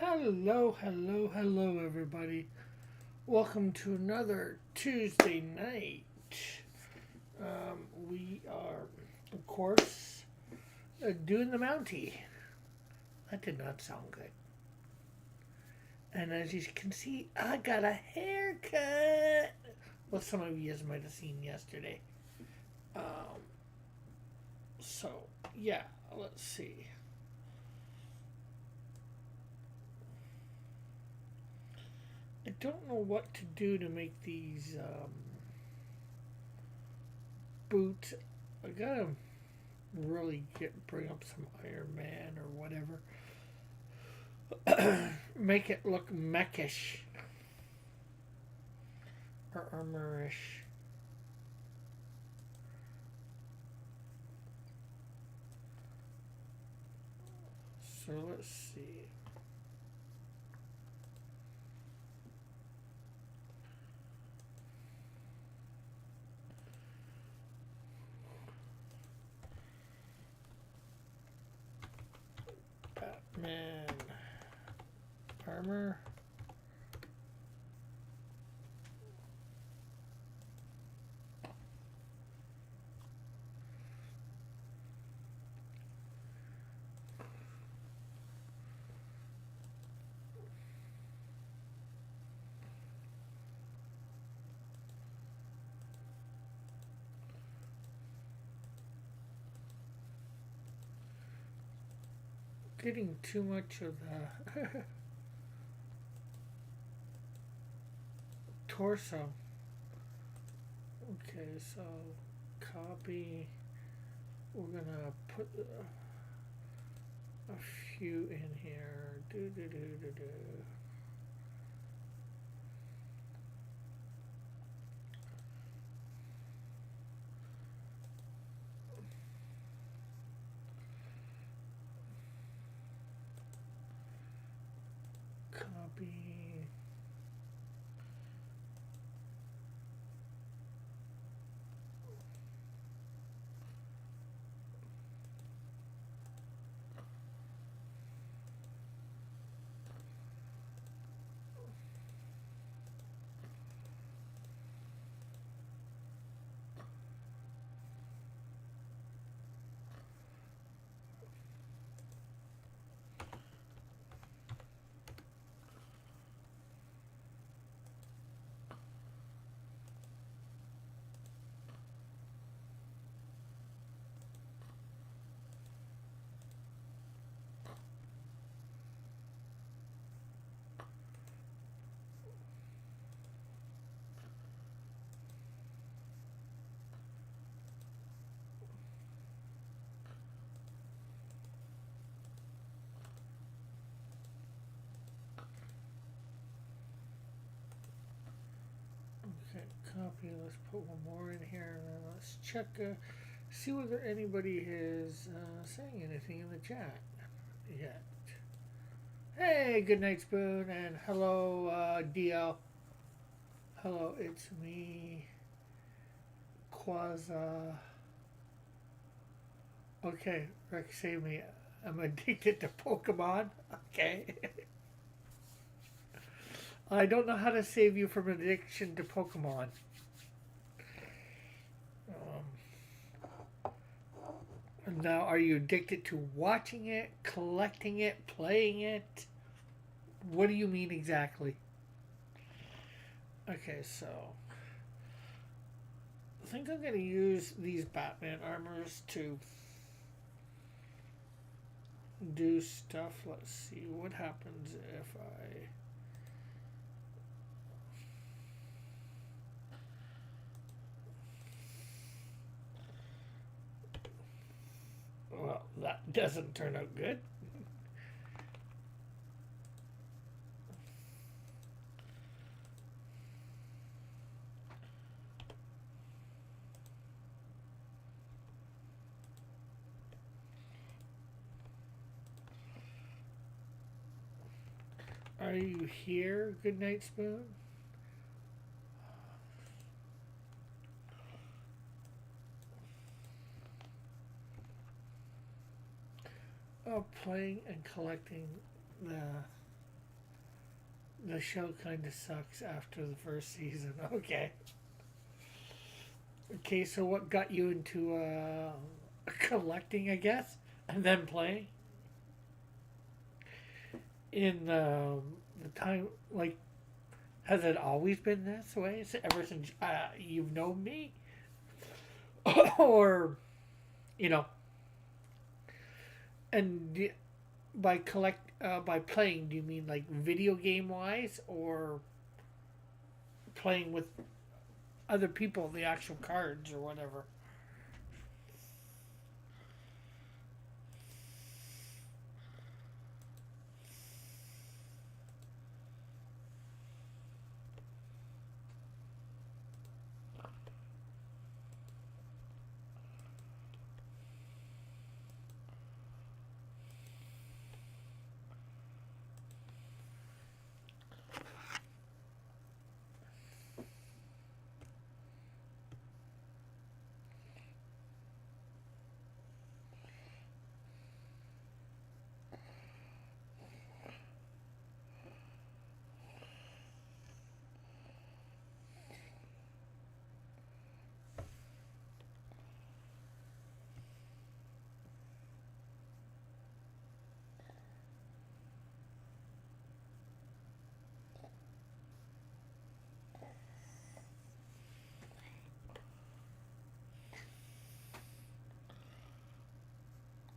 Hello, hello, hello, everybody. Welcome to another Tuesday night. We are, of course, doing the Mountie. That did not sound good. And as you can see, I got a haircut. Well, some of you might have seen yesterday. Um, so, yeah, let's see. I don't know what to do to make these boots. I gotta really bring up some Iron Man or whatever. Make it look mechish or armorish. So let's see. Batman armor. Getting too much of the torso. Okay, so copy. We're gonna put a few in here. Do do do do do. Copy. Okay, copy. Let's put one more in here, and then let's check. See whether anybody is saying anything in the chat yet. Hey, good night, Spoon, and hello, DL. Hello, it's me, Quaza. Okay, Rick, save me. I'm addicted to Pokemon. Okay. I don't know how to save you from addiction to Pokemon. Now, are you addicted to watching it, collecting it, playing it? What do you mean exactly? Okay, so I think I'm going to use these Batman armors to do stuff. Let's see what happens if I. Well, that doesn't turn out good. Are you here, Goodnight Spoon? Oh, playing and collecting the The show kind of sucks after the first season. Okay. Okay, so what got you into collecting, I guess, and then playing? In the time, like, has it always been this way? Is it ever since you've known me? Or, you know, and by playing, do you mean like video game wise, or playing with other people, the actual cards or whatever?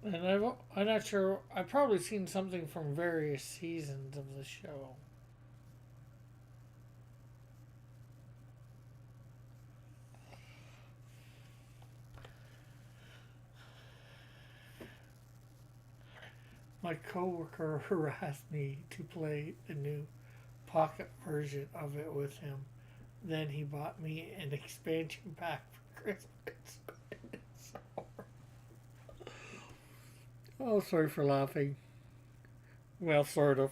And I'm not sure. I've probably seen something from various seasons of the show. My coworker harassed me to play the new pocket version of it with him. Then he bought me an expansion pack for Christmas. Oh, sorry for laughing. Well, sort of.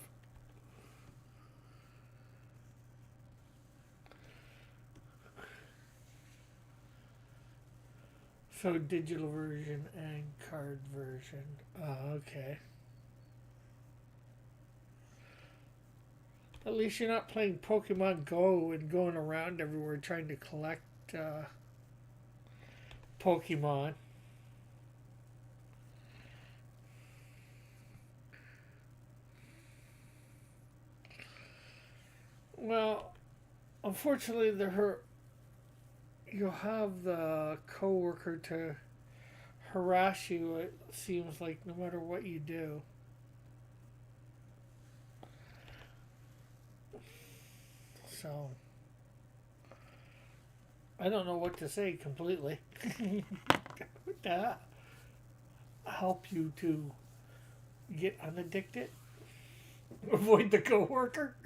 So digital version and card version. Okay. At least you're not playing Pokemon Go and going around everywhere trying to collect Pokemon. Well, unfortunately, you'll have the coworker to harass you. It seems like no matter what you do. So I don't know what to say completely. to help you to get unaddicted, avoid the coworker.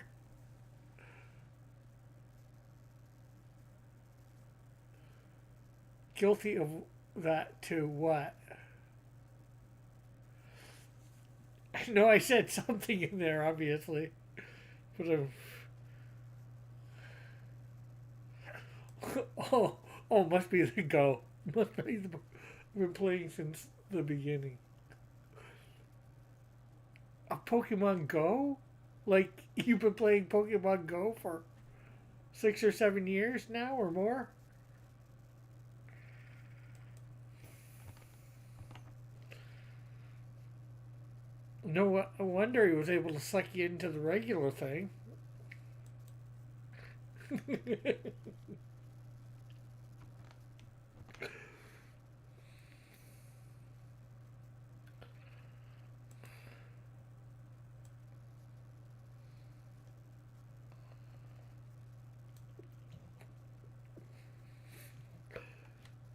Guilty of that to what? I know I said something in there, obviously, but oh, oh, must be the go. Must be the. I've been playing since the beginning. A Pokemon Go? Like you've been playing Pokemon Go for 6 or 7 years now, or more? No wonder he was able to suck you into the regular thing.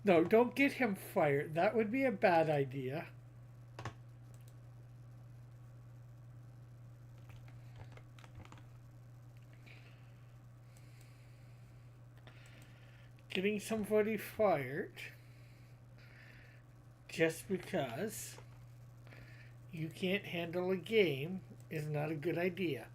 No, don't get him fired. That would be a bad idea. Getting somebody fired just because you can't handle a game is not a good idea.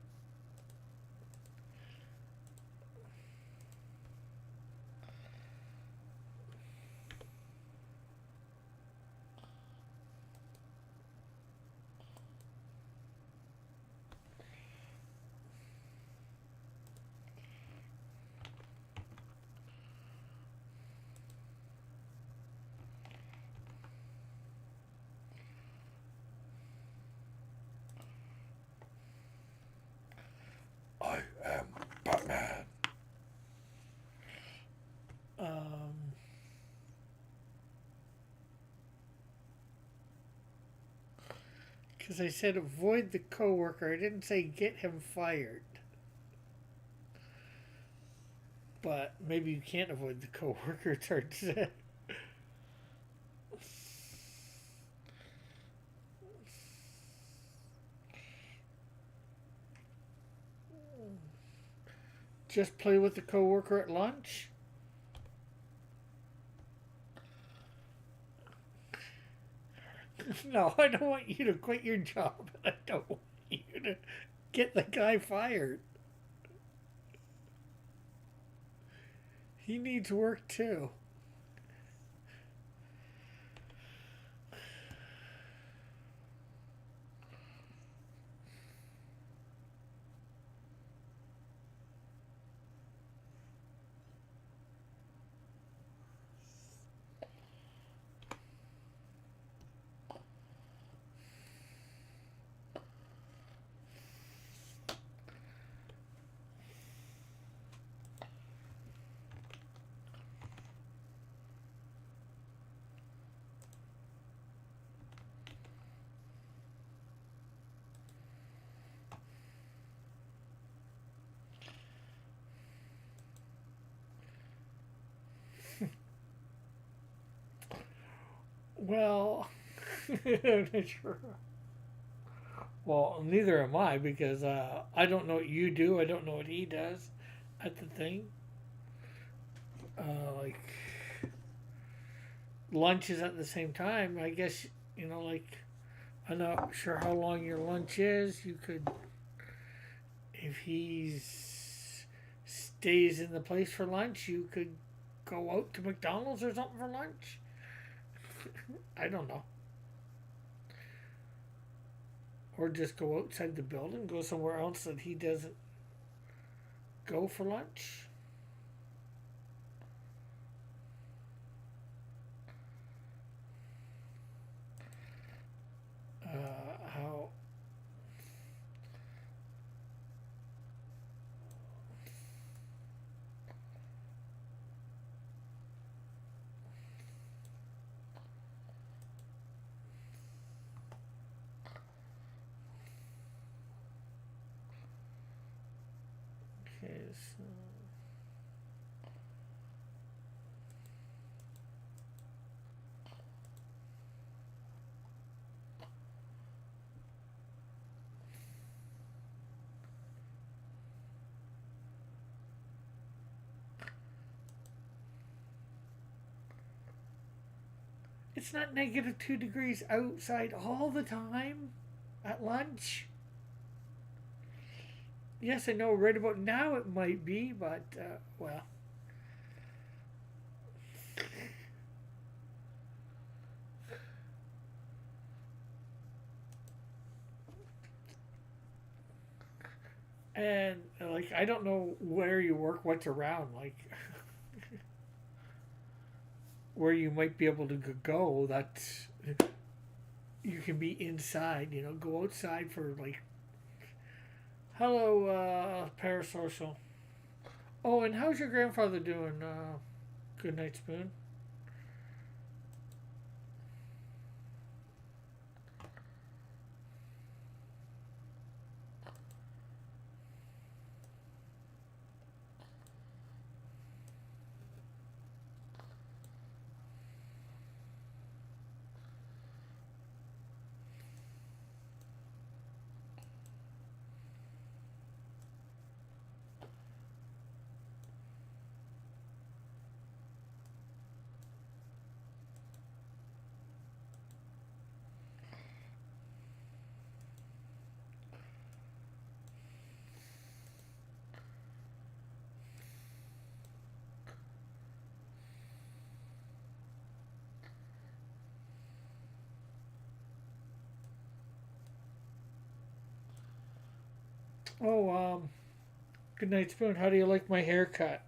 Because I said avoid the coworker. I didn't say get him fired. But maybe you can't avoid the coworker, it's hard to say. Just play with the coworker at lunch? No, I don't want you to quit your job. I don't want you to get the guy fired. He needs work too. Well, I'm not sure. Well, neither am I because I don't know what you do. I don't know what he does at the thing. Like lunch is at the same time. I guess like I'm not sure how long your lunch is. You could, if he stays in the place for lunch, you could go out to McDonald's or something for lunch. I don't know. Or just go outside the building, go somewhere else that he doesn't go for lunch. How? Okay, so. It's not -2 degrees outside all the time at lunch. Yes, I know right about now it might be, but, well. And, like, I don't know where you work, what's around, like, where you might be able to go that you can be inside, go outside for, like, hello, parasocial. Oh, and how's your grandfather doing, Good Night Spoon? Oh, Good Night Spoon, how do you like my haircut?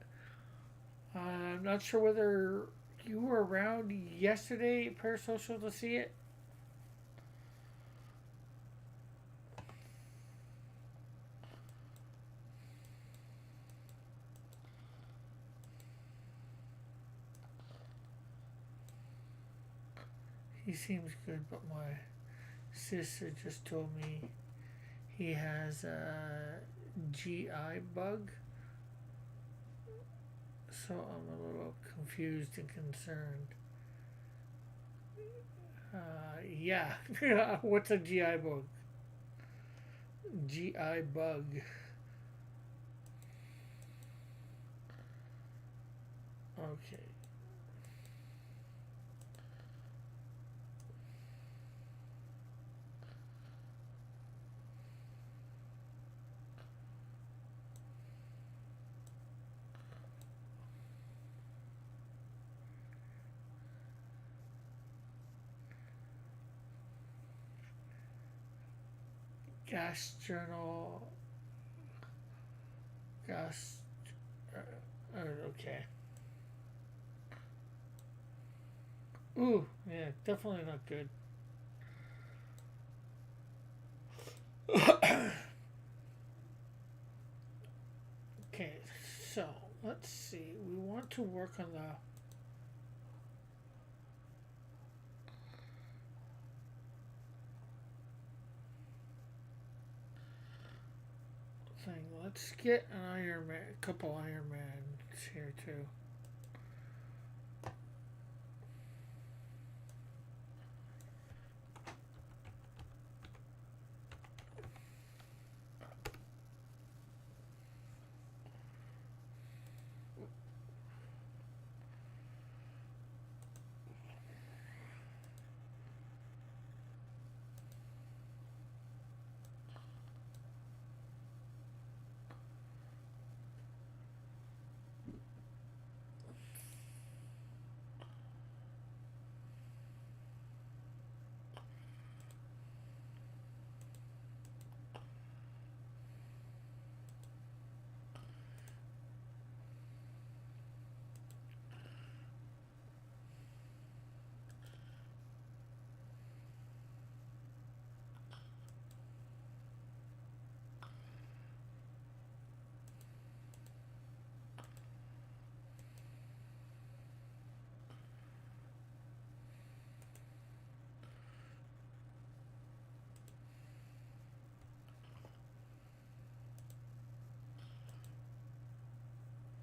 I'm not sure whether you were around yesterday, parasocial, to see it. He seems good, but my sister just told me he has a GI bug, so I'm a little confused and concerned. Yeah, what's a GI bug? GI bug. Okay. Gastronal. Gas. Okay. Ooh, yeah, definitely not good. Okay, so let's see. We want to work on the thing. Let's get an Iron Man, a couple Iron Mans here too.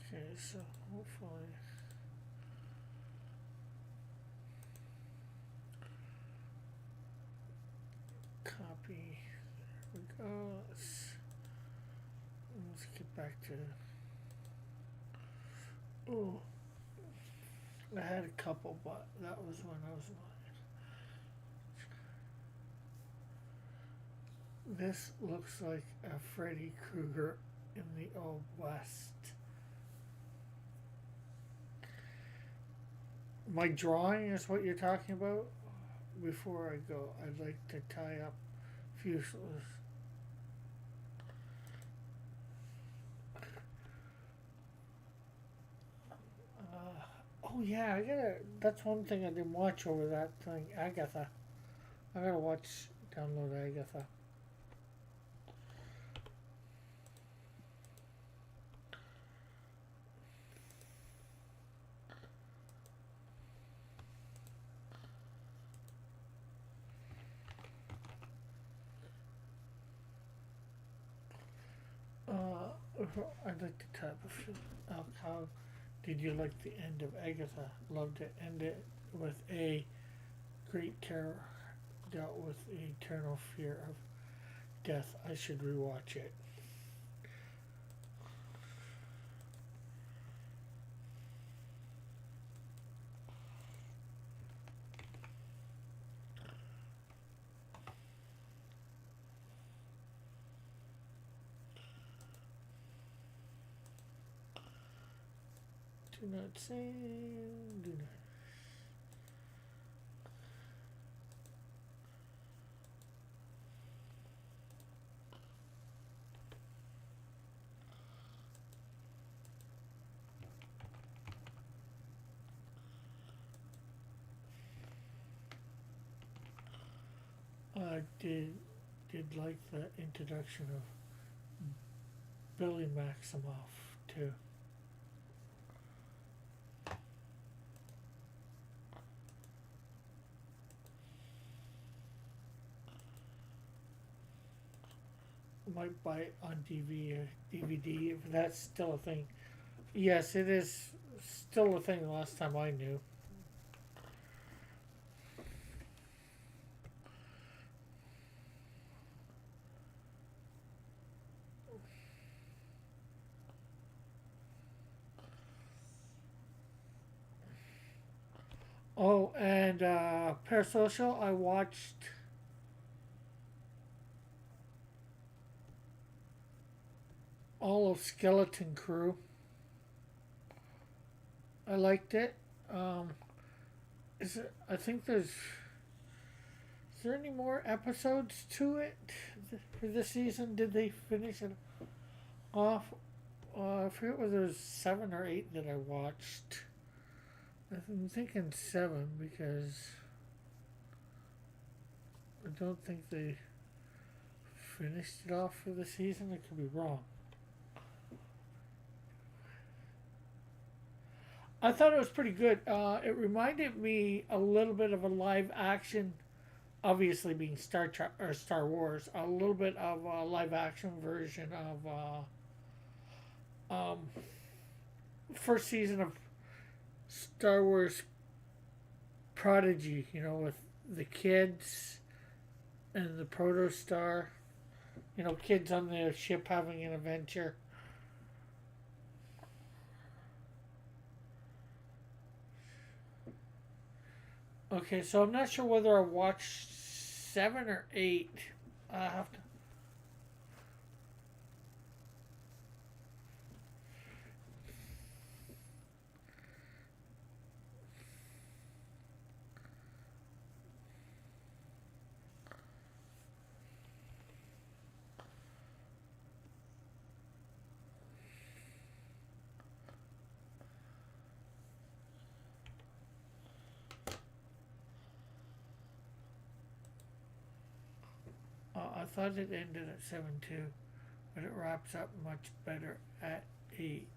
Okay, so hopefully. Copy. There we go. Let's get back to. Oh, I had a couple, but that was when I was mine. This looks like a Freddy Krueger in the Old West. My drawing is what you're talking about? Before I go, I'd like to tie up fuseless. Oh yeah, I gotta. That's one thing I didn't watch over that thing, Agatha. I gotta download Agatha. I'd like to type a few. How did you like the end of Agatha? Loved it. End it with a great terror. Dealt with the eternal fear of death. I should rewatch it. Do not say. Do not. I did like the introduction of Billy Maximoff too. might buy it on DVD if that's still a thing. Yes, it is still a thing. Last time I knew. Oh, and Parasocial, I watched all of Skeleton Crew. I liked it. Um, I think there's. Is there any more episodes to it for this season? Did they finish it off? I forget whether it was 7 or 8 that I watched. I'm thinking 7 because I don't think they finished it off for the season. I could be wrong. I thought it was pretty good. It reminded me a little bit of a live action, obviously being Star Trek or Star Wars, a little bit of a live action version of first season of Star Wars Prodigy. You know, with the kids and the Protostar. You know, kids on the ship having an adventure. Okay, so I'm not sure whether I watched 7 or 8. I have to. I thought it ended at 7 too, but it wraps up much better at 8.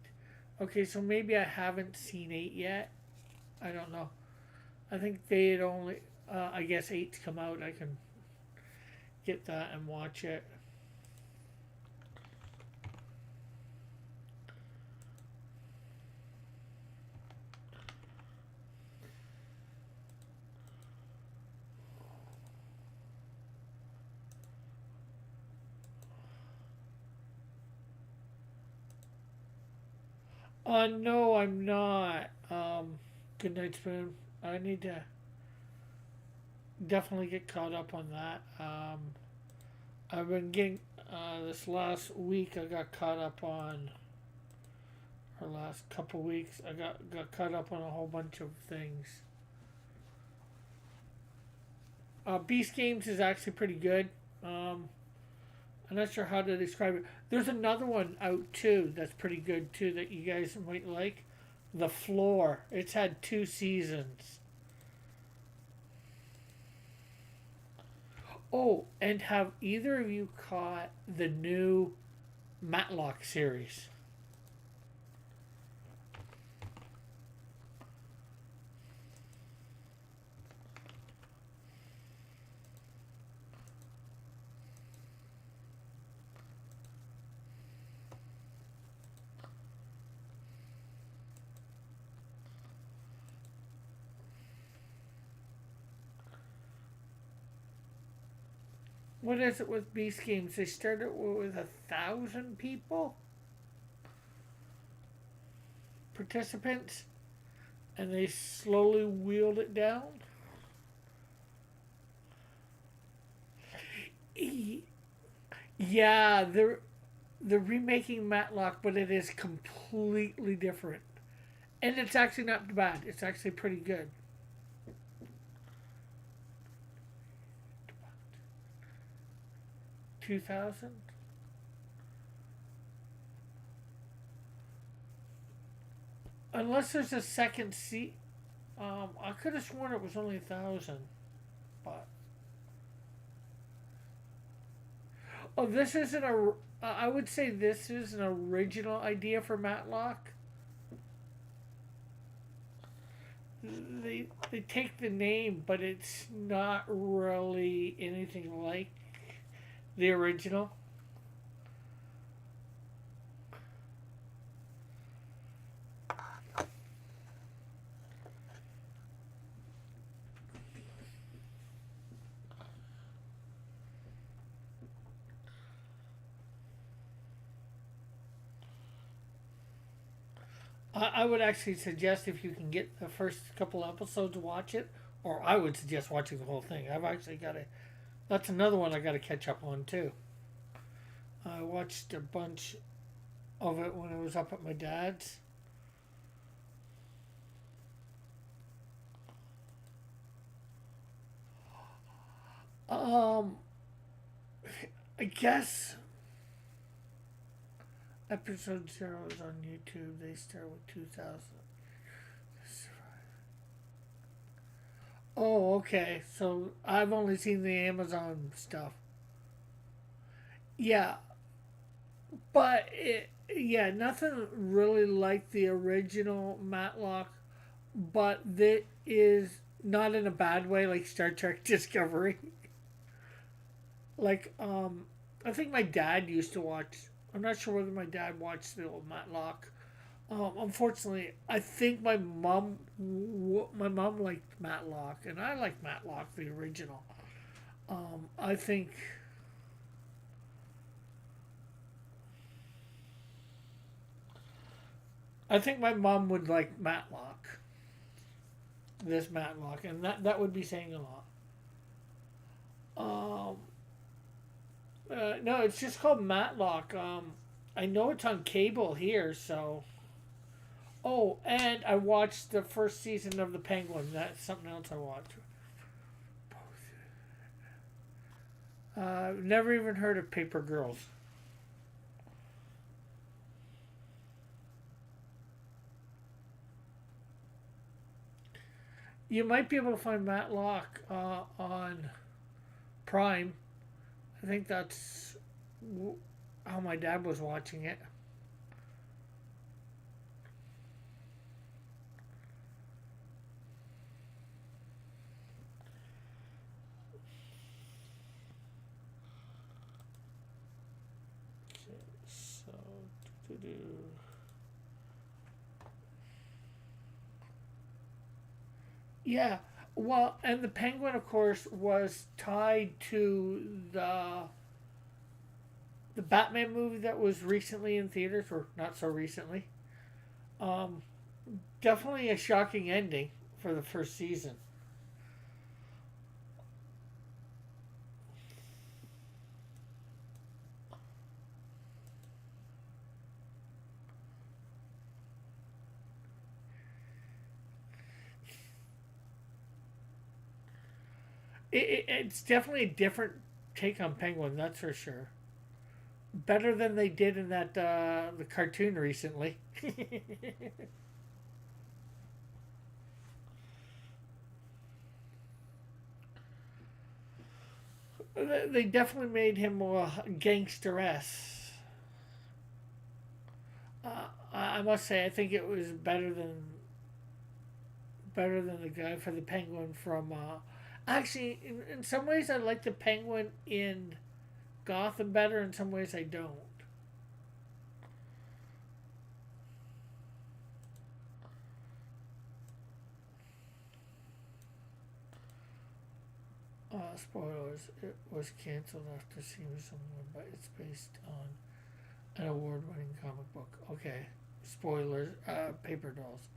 Okay, so maybe I haven't seen 8 yet. I don't know. I think they had only. I guess 8's come out. I can get that and watch it. No, I'm not. Good night, Spoon. I need to definitely get caught up on that. I've been getting this last week. I got caught up on, or last couple weeks. I got caught up on a whole bunch of things. Beast Games is actually pretty good. Um, I'm not sure how to describe it. There's another one out too that's pretty good too that you guys might like. The Floor. It's had 2 seasons. Oh, and have either of you caught the new Matlock series? What is it with Beast Games? They started with 1,000 participants, and they slowly wheeled it down. Yeah, they're remaking Matlock, but it is completely different, and it's actually not bad. It's actually pretty good. 2,000. Unless there's a second seat. I could have sworn it was only 1,000, but oh, this isn't a. I would say this is an original idea for Matlock. They take the name, but it's not really anything like the original. I would actually suggest if you can get the first couple episodes, watch it. Or I would suggest watching the whole thing. I've actually got to. That's another one I got to catch up on too. I watched a bunch of it when I was up at my dad's. Um, I guess episode 0 is on YouTube. They start with 2000. Oh, okay. So I've only seen the Amazon stuff. Yeah, but yeah, nothing really like the original Matlock, but that is not in a bad way, like Star Trek Discovery. Like, I think my dad used to watch. I'm not sure whether my dad watched the old Matlock. Unfortunately, I think my mom liked Matlock, and I like Matlock, the original. I think my mom would like Matlock, this Matlock, and that would be saying a lot. Um, no, it's just called Matlock. I know it's on cable here, so. Oh, and I watched the first season of The Penguin. That's something else I watched. Never even heard of Paper Girls. You might be able to find Matlock on Prime. I think that's how my dad was watching it. So, yeah. Well, and the Penguin, of course, was tied to the Batman movie that was recently in theaters, or not so recently. Um, Definitely a shocking ending for the first season. It's definitely a different take on Penguin, that's for sure. Better than they did in that the cartoon recently. They definitely made him more gangster-esque. I must say, I think it was better than the guy for the Penguin from. Actually, in some ways, I like the Penguin in Gotham better. In some ways, I don't. Spoilers: it was canceled after seeing someone, but it's based on an award-winning comic book. Okay. Spoilers. Paper Dolls.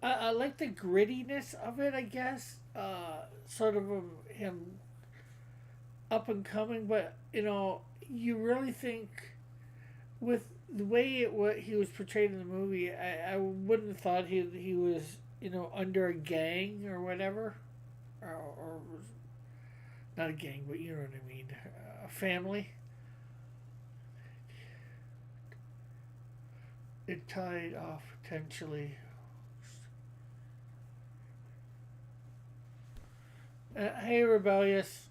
I like the grittiness of it, I guess. Sort of him up and coming, but you really think with the way he was portrayed in the movie, I wouldn't have thought he was under a gang or whatever, or not a gang, but you know what I mean, a family. It tied off potentially. Hey, Rebellious.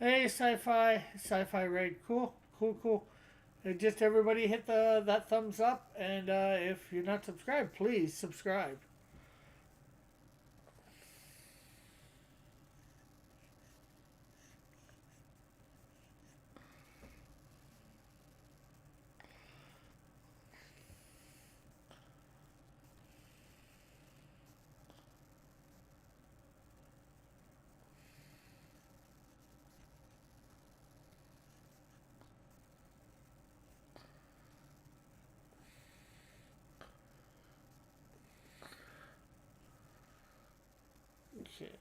Hey, sci-fi raid, cool, cool, cool. Just everybody hit the that thumbs up, and if you're not subscribed, please subscribe. Okay.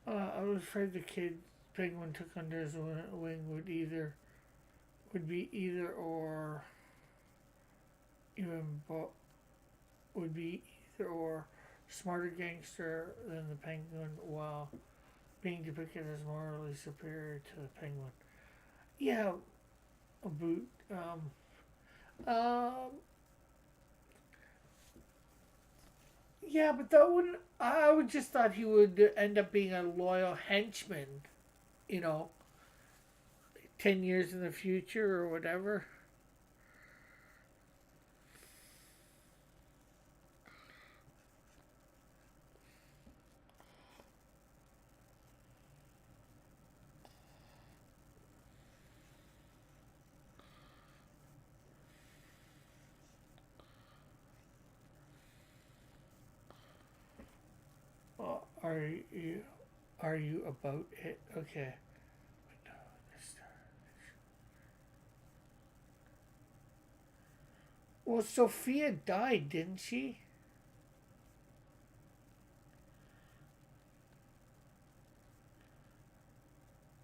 I was afraid the kid penguin took under his wing would be either or even would be either or smarter gangster than the penguin while being depicted as morally superior to the penguin. Yeah, a boot. Um, yeah, but that wouldn't. I would just thought he would end up being a loyal henchman. You know, 10 years in the future or whatever. Uh, are you are you about it? Okay. Well, Sophia died, didn't she?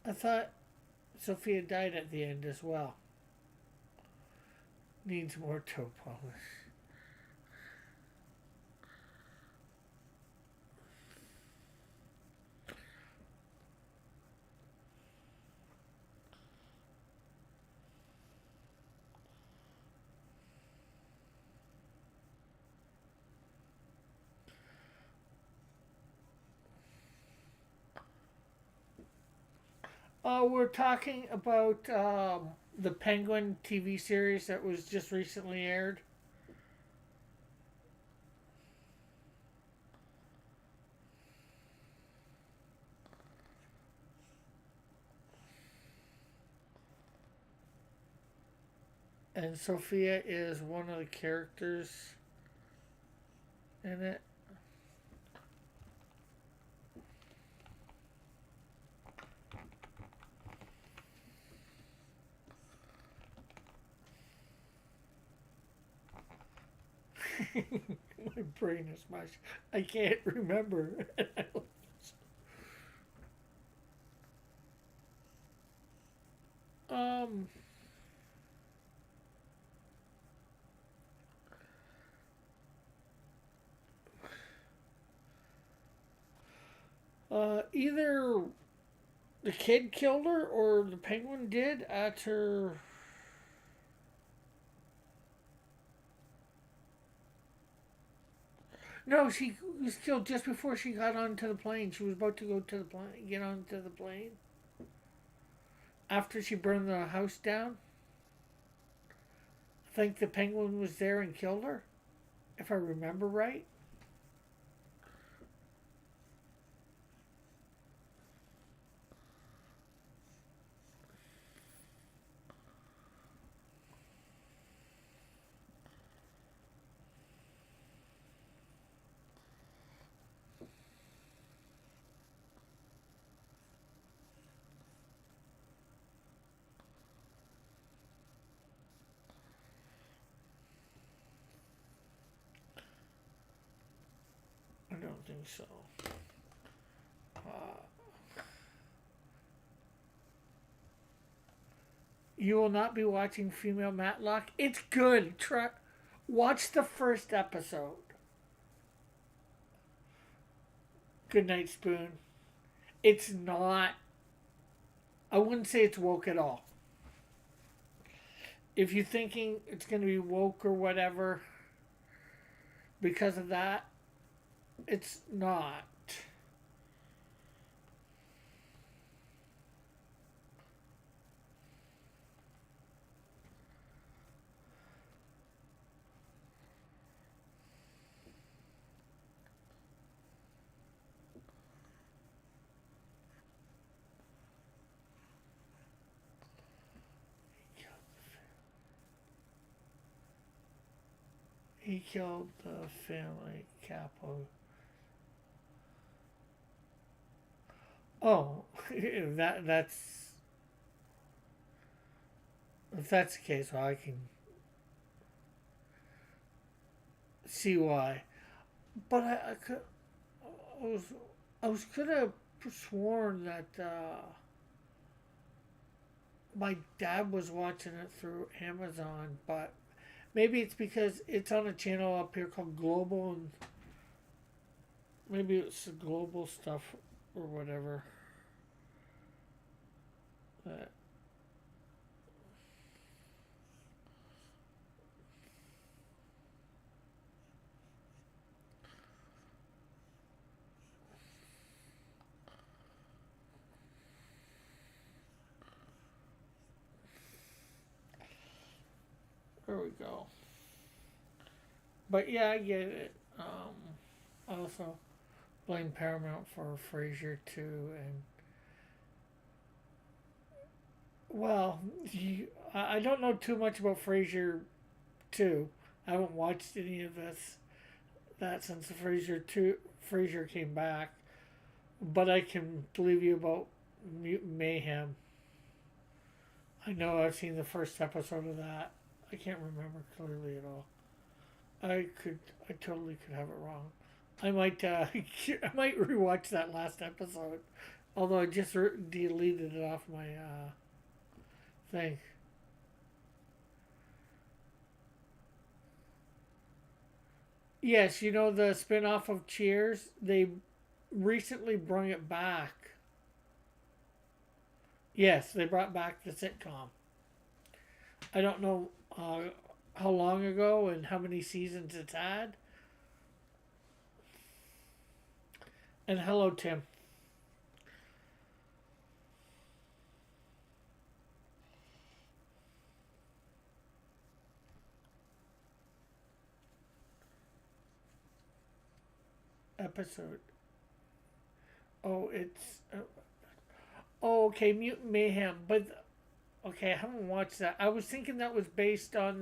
I thought Sophia died at the end as well. Needs more toe polish. We're talking about the Penguin TV series that was just recently aired. And Sophia is one of the characters in it. My brain is mush. I can't remember. um, either the kid killed her or the penguin did at her. No, she was killed just before she got onto the plane. She was about to go to the plane, get onto the plane. after she burned the house down, I think the penguin was there and killed her, if I remember right. I don't think so. Uh, you will not be watching Female Matlock. It's good. Watch the first episode. Goodnight Spoon. It's not. I wouldn't say it's woke at all. If you're thinking it's going to be woke or whatever because of that, it's not. He killed the family capo. Oh, that's if that's the case, well, I can see why. But I was I was could have sworn that my dad was watching it through Amazon, but maybe it's because it's on a channel up here called Global, and maybe it's the global stuff or whatever. Uh, there we go. But yeah, I get it. Also blame Paramount for Frasier too, and well, I don't know too much about Frasier two. I haven't watched any of that since the Frasier came back. But I can believe you about Mutant Mayhem. I know I've seen the first episode of that. I can't remember clearly at all. I totally could have it wrong. I might, I might rewatch that last episode. Although I just deleted it off my thing. Yes, you know the spin-off of Cheers. They recently brought it back. Yes, they brought back the sitcom. I don't know how long ago and how many seasons it's had. And hello, Tim. Episode. Oh, it's. Oh, okay, Mutant Mayhem. But okay, I haven't watched that. I was thinking that was based on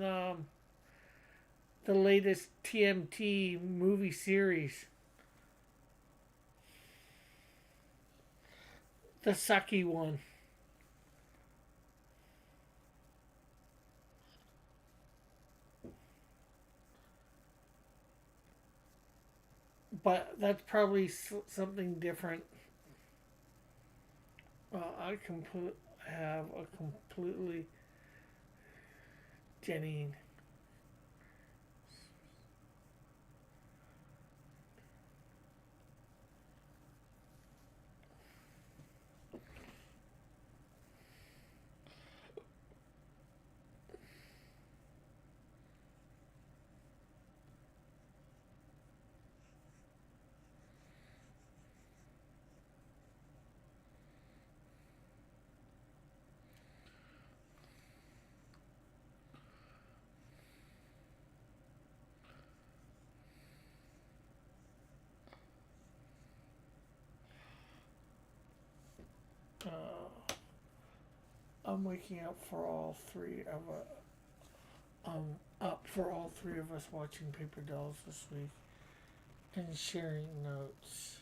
the latest TMT movie series, the sucky one. But that's probably something different. I have a completely Jenny. I'm waking up for all three of up for all three of us watching Paper Dolls this week and sharing notes.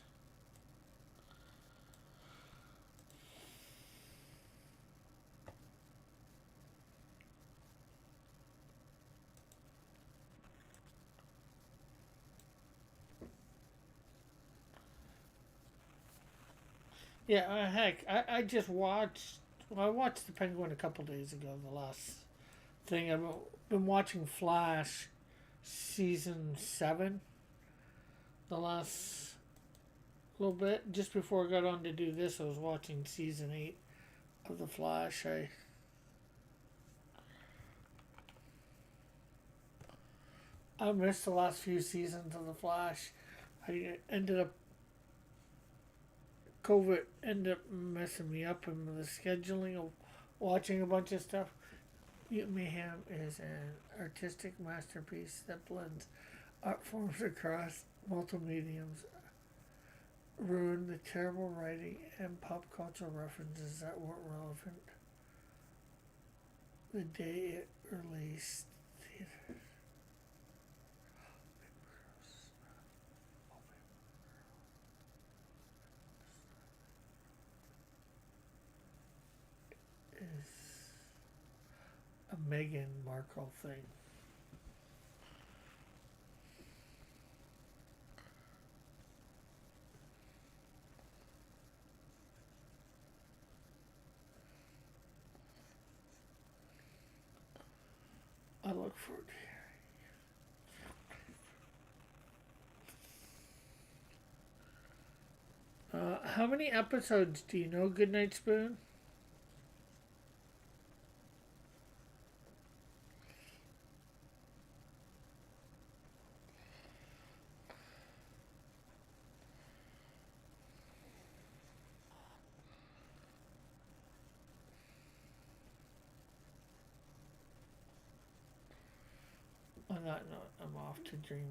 Yeah, heck, I just watched. Well, I watched The Penguin a couple days ago. The last thing I've been watching Flash season 7. The last little bit just before I got on to do this, I was watching season 8 of The Flash. I missed the last few seasons of The Flash. I ended up COVID ended up messing me up in the scheduling of watching a bunch of stuff. Mutant Mayhem is an artistic masterpiece that blends art forms across multiple mediums, ruined the terrible writing and pop culture references that weren't relevant the day it released. Is a Meghan Markle thing. I look forward to how many episodes do you know, Goodnight Spoon? On that note, I'm off to Dreamland.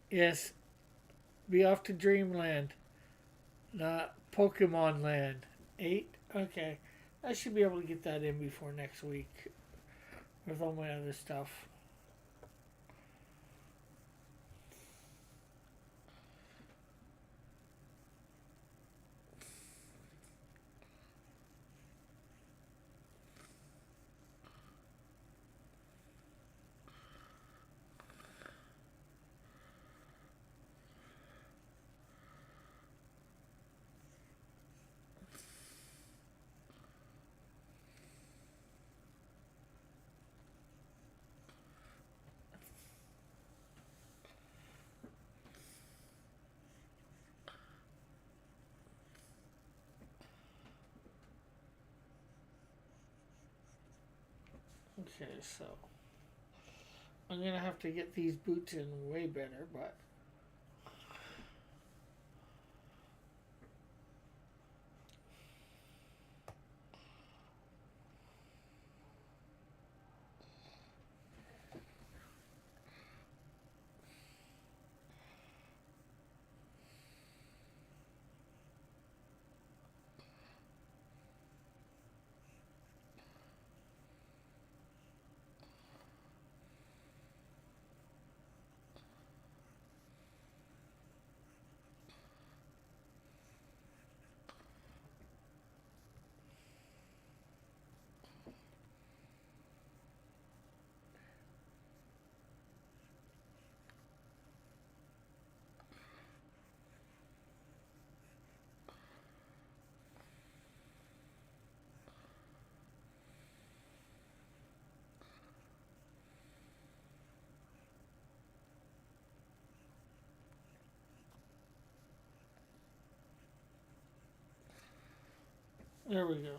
Yes, be off to Dreamland, not Pokemon Land. 8? Okay. I should be able to get that in before next week with all my other stuff. Okay, so I'm gonna have to get these boots in way better, but there we go.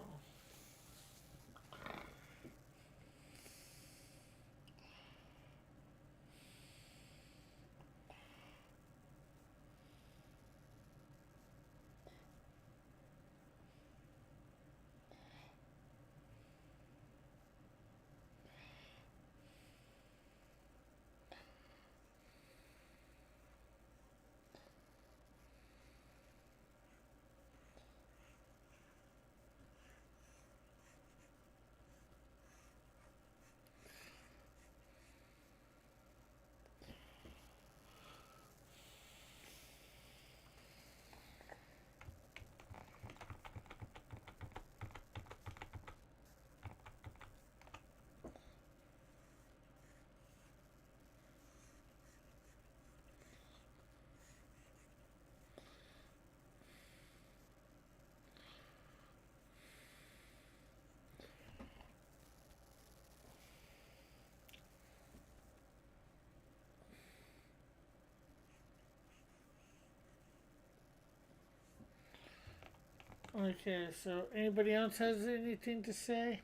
Okay, so anybody else has anything to say?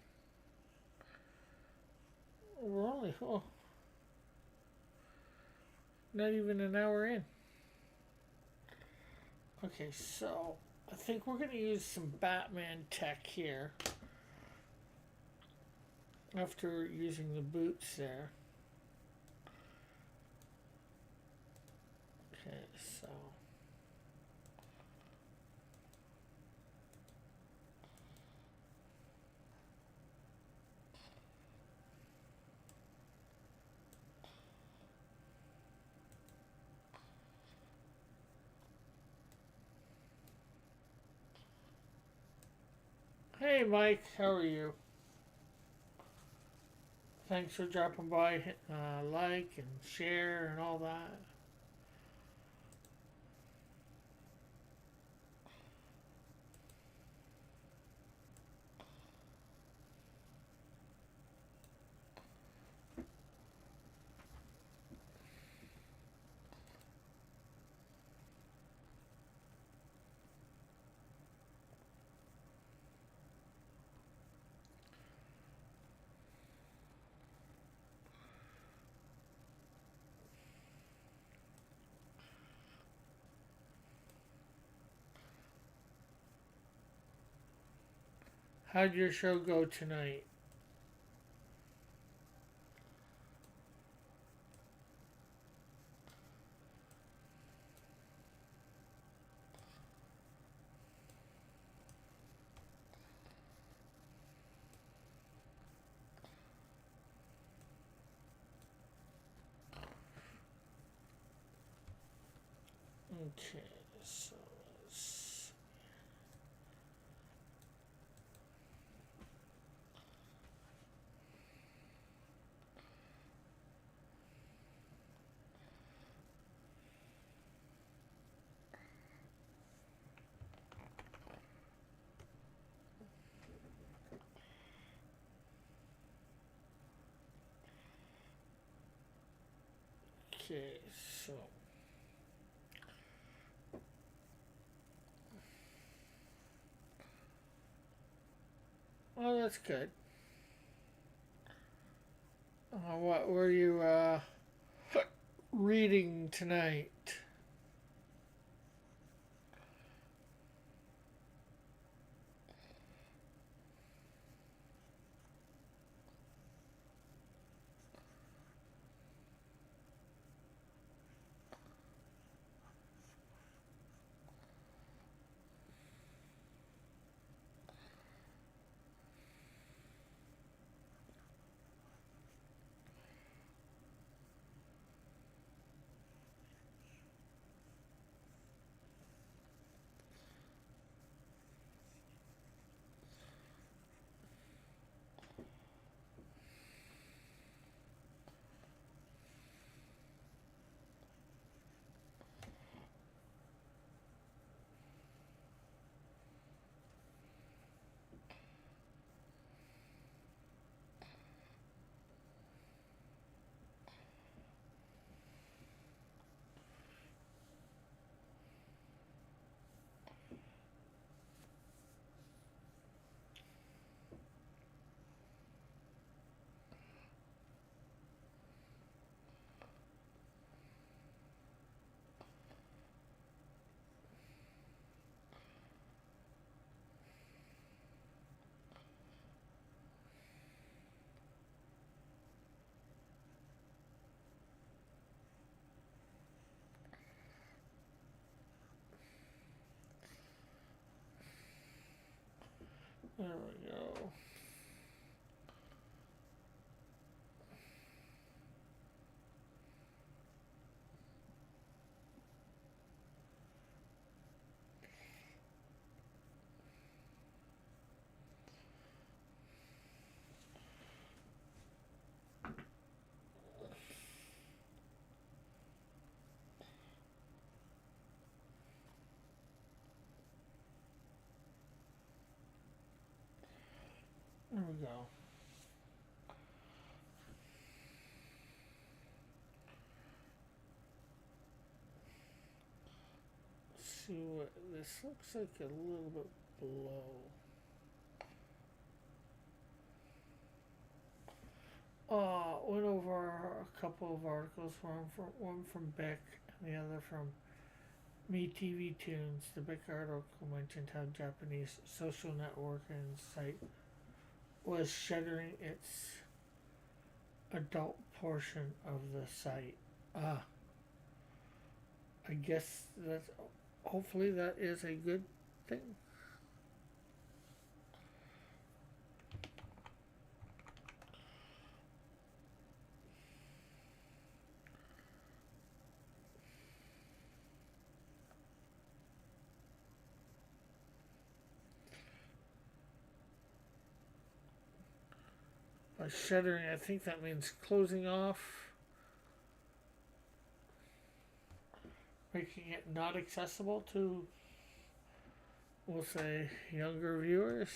We're only not even an hour in. Okay, so I think we're gonna use some Batman tech here after using the boots there. Okay, so hey Mike, how are you? Thanks for dropping by, hitting like and share and all that. How'd your show go tonight? Okay, so let's. Okay, so. Oh, that's good. What were you reading tonight? There we go. There we go. Let's see what this looks like a little bit below. Went over a couple of articles, one from Beck and the other from MeTV Tunes. The Beck article mentioned how Japanese social networking site was shuttering its adult portion of the site. Ah, I guess that's hopefully that is a good thing. By shuttering, I think that means closing off, making it not accessible to, we'll say, younger viewers.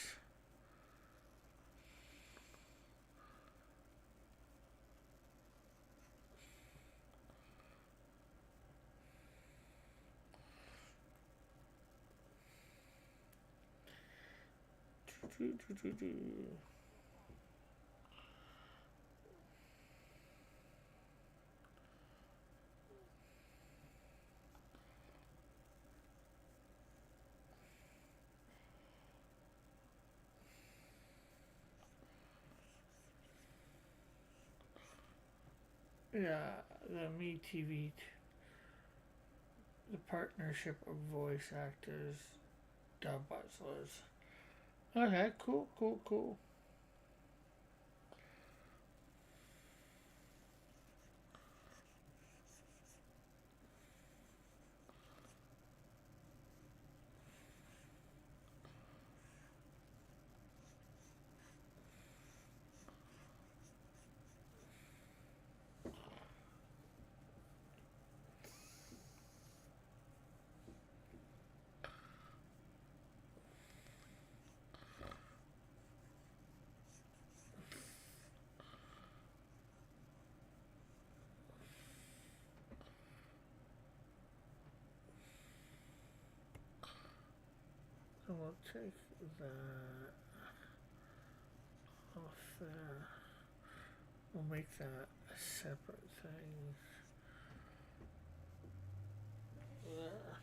Yeah, the MeTV, the partnership of voice actors, dub wrestlers. Okay, cool, cool, cool. So we'll take that off there. We'll make that a separate thing. There.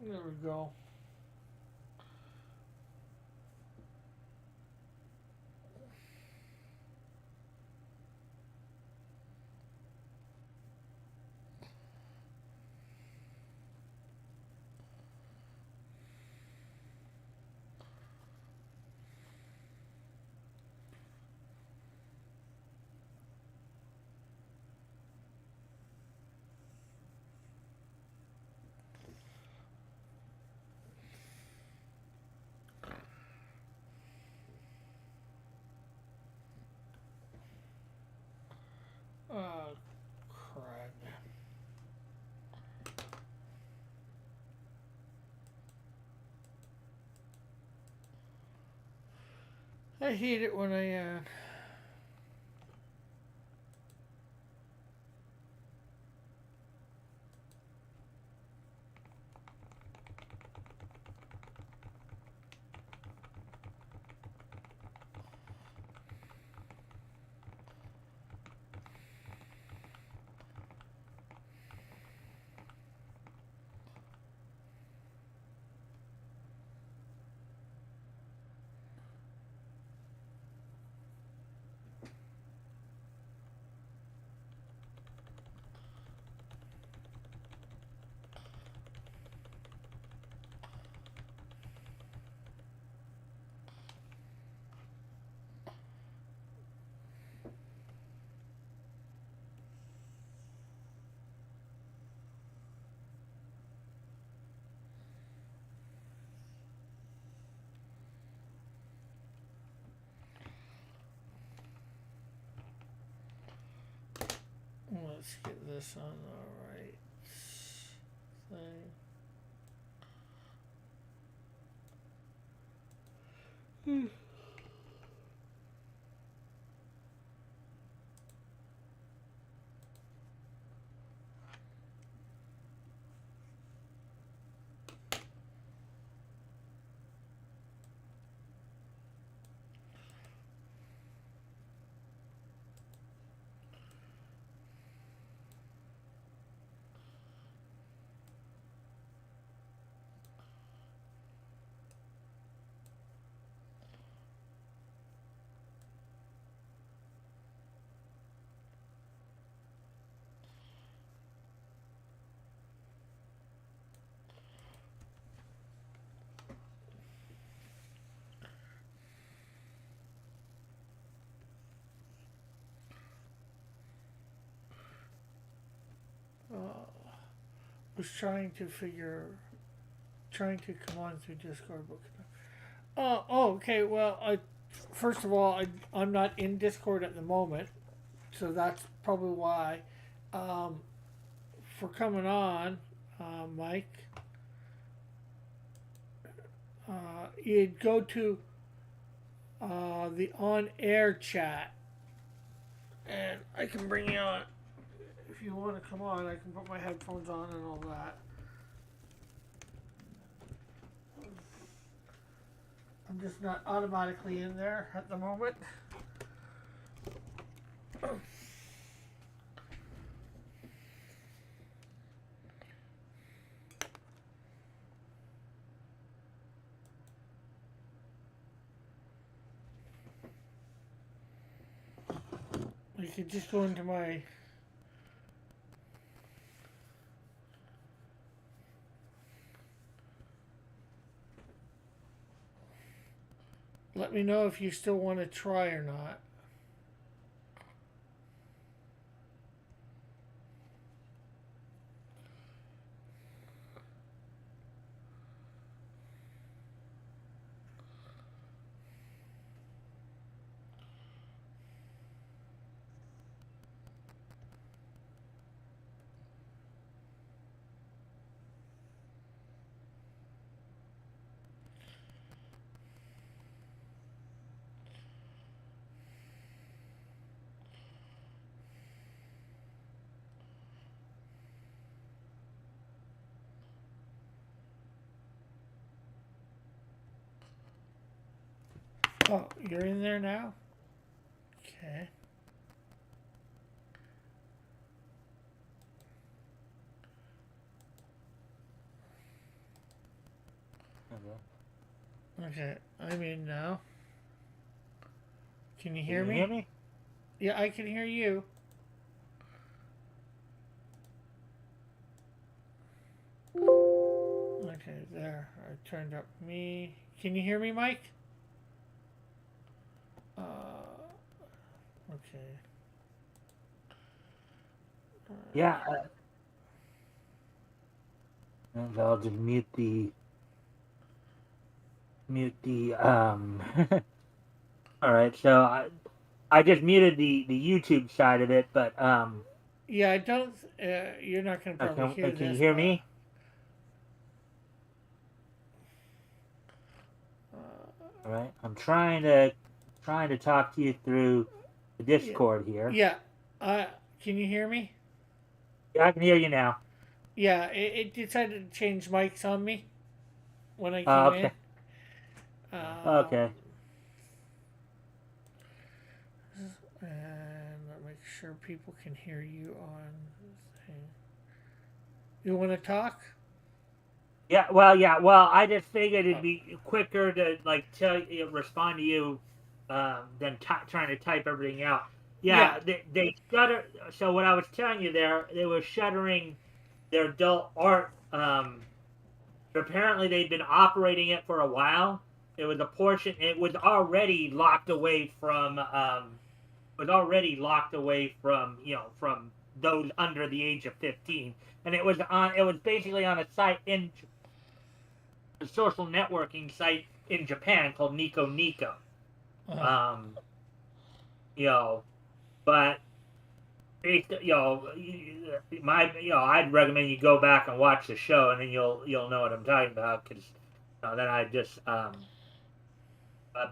There we go. Oh, crud. I hate it when I, let's get this on the right thing. Was trying to come on through Discord. Okay. Well, first of all, I'm not in Discord at the moment, so that's probably why. Um, for coming on, Mike, you'd go to the on-air chat, and I can bring you on. If you want to come on, I can put my headphones on and all that. I'm just not automatically in there at the moment. You could just go into my let me know if you still want to try or not. Oh, you're in there now? Okay. Okay, I'm in now. Can you Can hear you hear me? me? Yeah, I can hear you. Okay, there. I turned up me. Can you hear me, Mike? Okay. Yeah. And I'll just mute the. All right. So I just muted the YouTube side of it, but Yeah, I don't. You're not gonna probably hear can you this, hear but me? All right. I'm trying to talk to you through the yeah, Discord here. yeah. Uh, can you hear me? Yeah, I can hear you now. Yeah, it decided to change mics on me when I came in. Okay. Um, Okay. and let me make sure people can hear you on. Thing. You want to talk? Yeah. Well. Yeah. Well, I just figured Uh, it'd be quicker to like respond to you, than trying to type everything out. yeah, Yeah. They shutter. So what I was telling you there, they were shuttering their adult art. Apparently they'd been operating it for a while. It was a portion. It was already locked away from. Was already locked away from from those under the age of 15, and it was on. It was basically on a site in a social networking site in Japan called Nico Nico. uh, Um, you know, but I'd recommend you go back and watch the show, and then you'll know what I'm talking about because then I just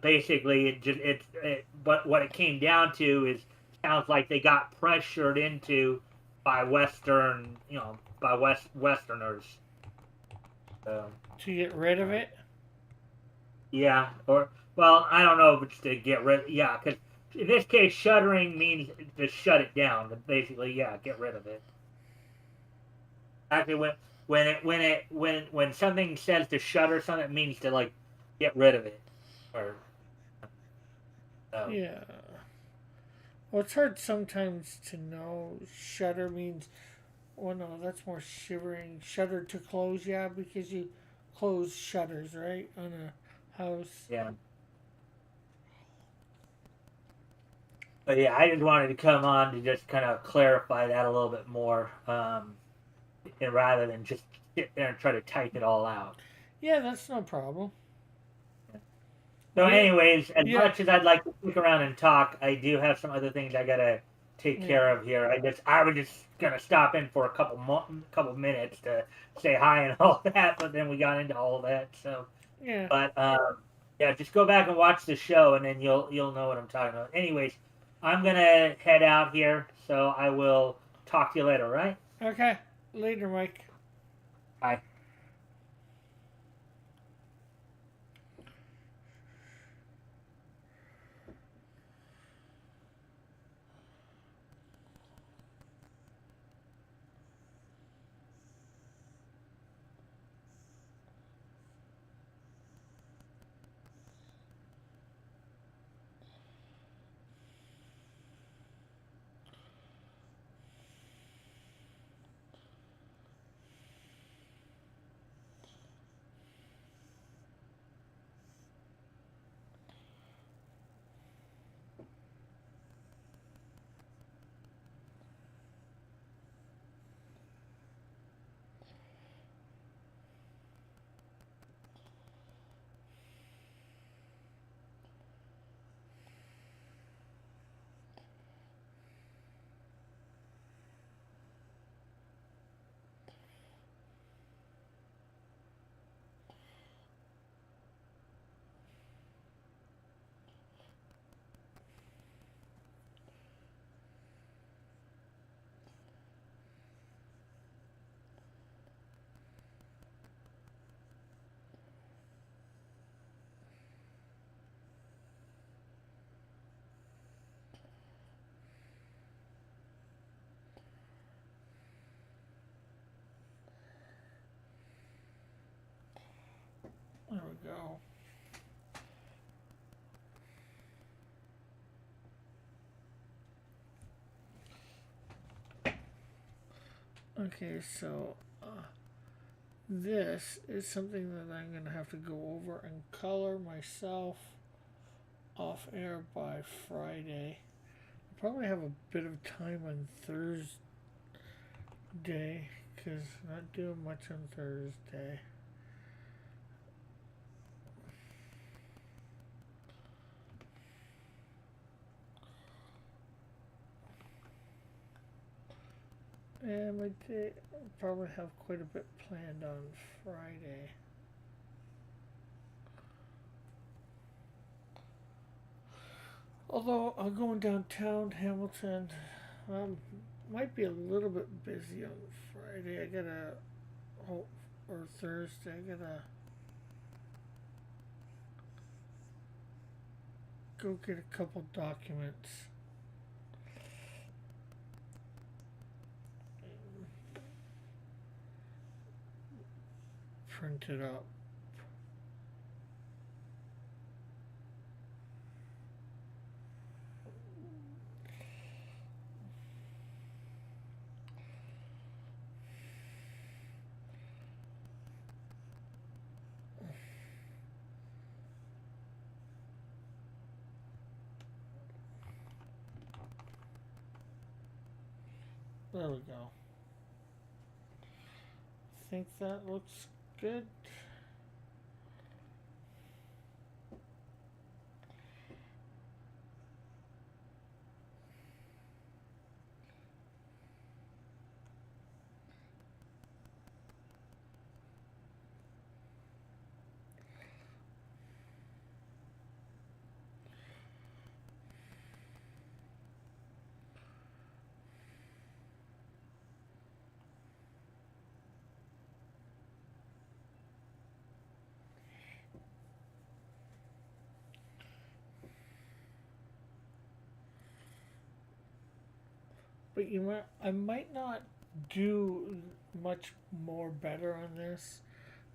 basically but what it came down to is sounds like they got pressured into by Westerners. So to get rid of uh, it. yeah, or well, I don't know if it's to get rid. Yeah, because in this case, shuttering means to shut it down. Basically, yeah, get rid of it. Actually, when something says to shutter something, it means to like get rid of it. Or Yeah. Well, it's hard sometimes to know. Shutter means. Well, no, that's more shivering. Shutter to close, yeah, because you close shutters, right, on a house. yeah. But yeah, I just wanted to come on to just kind of clarify that a little bit more, and rather than just sit there and try to type it all out. Yeah, that's no problem. So, Yeah, anyways, as yeah, much as I'd like to stick around and talk, I do have some other things I gotta take yeah, care of here. I was just gonna stop in for a couple minutes to say hi and all that, but then we got into all that. So, yeah. but yeah, just go back and watch the show, and then you'll know what I'm talking about. Anyways, I'm gonna head out here, so I will talk to you later. Right? Okay, later, Mike. Bye. Okay, so this is something that I'm going to have to go over and color myself off air by Friday. I'll probably have a bit of time on Thursday because I'm not doing much on Thursday. And my day, I'll probably have quite a bit planned on Friday. Although I'm going downtown Hamilton, might be a little bit busy on Friday. I gotta, oh, or Thursday. I gotta go get a couple documents. Printed up. There we go. I think that looks good. But I might not do much more better on this.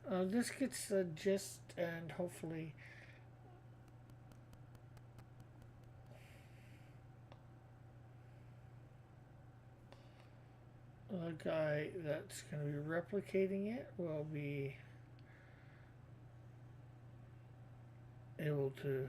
This gets the gist, and hopefully, the guy that's going to be replicating it will be able to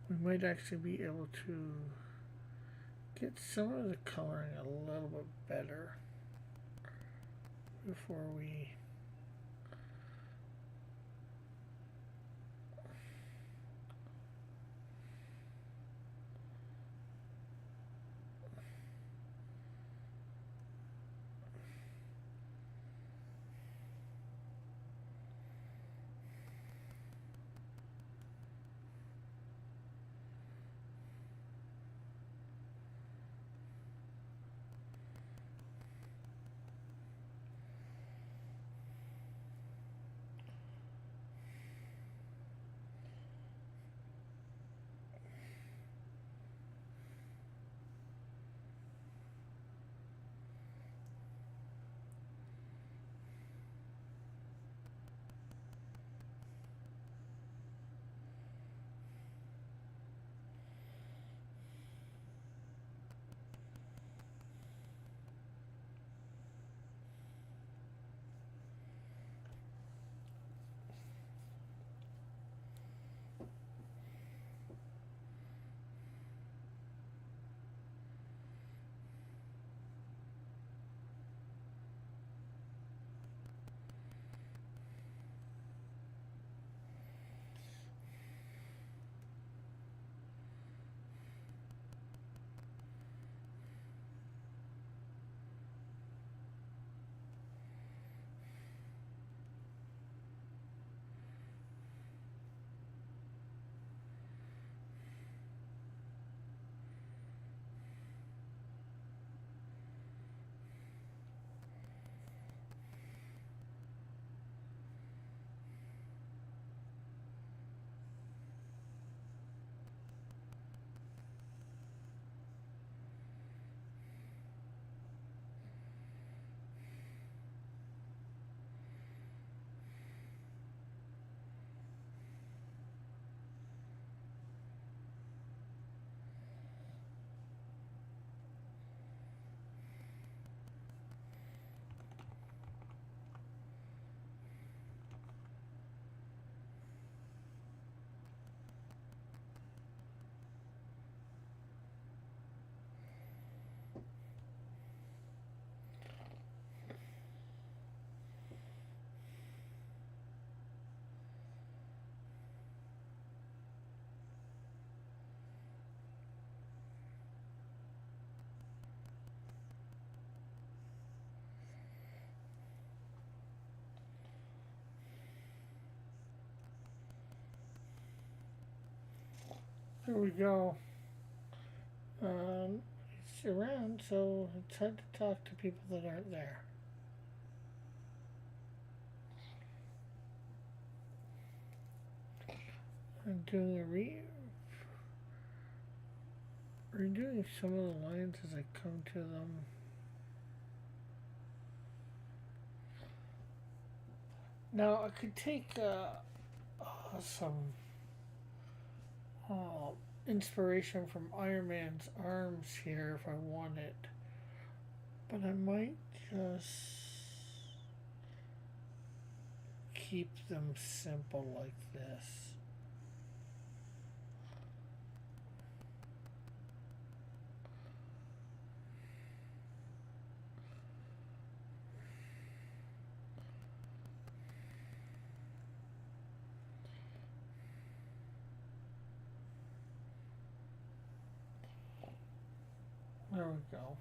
we might actually be able to get some of the coloring a little bit better before we There we go. It's around, so it's hard to talk to people that aren't there. I'm doing redoing some of the lines as I come to them. Now I could take some inspiration from Iron Man's arms here if I wanted, but I might just keep them simple like this. There we go.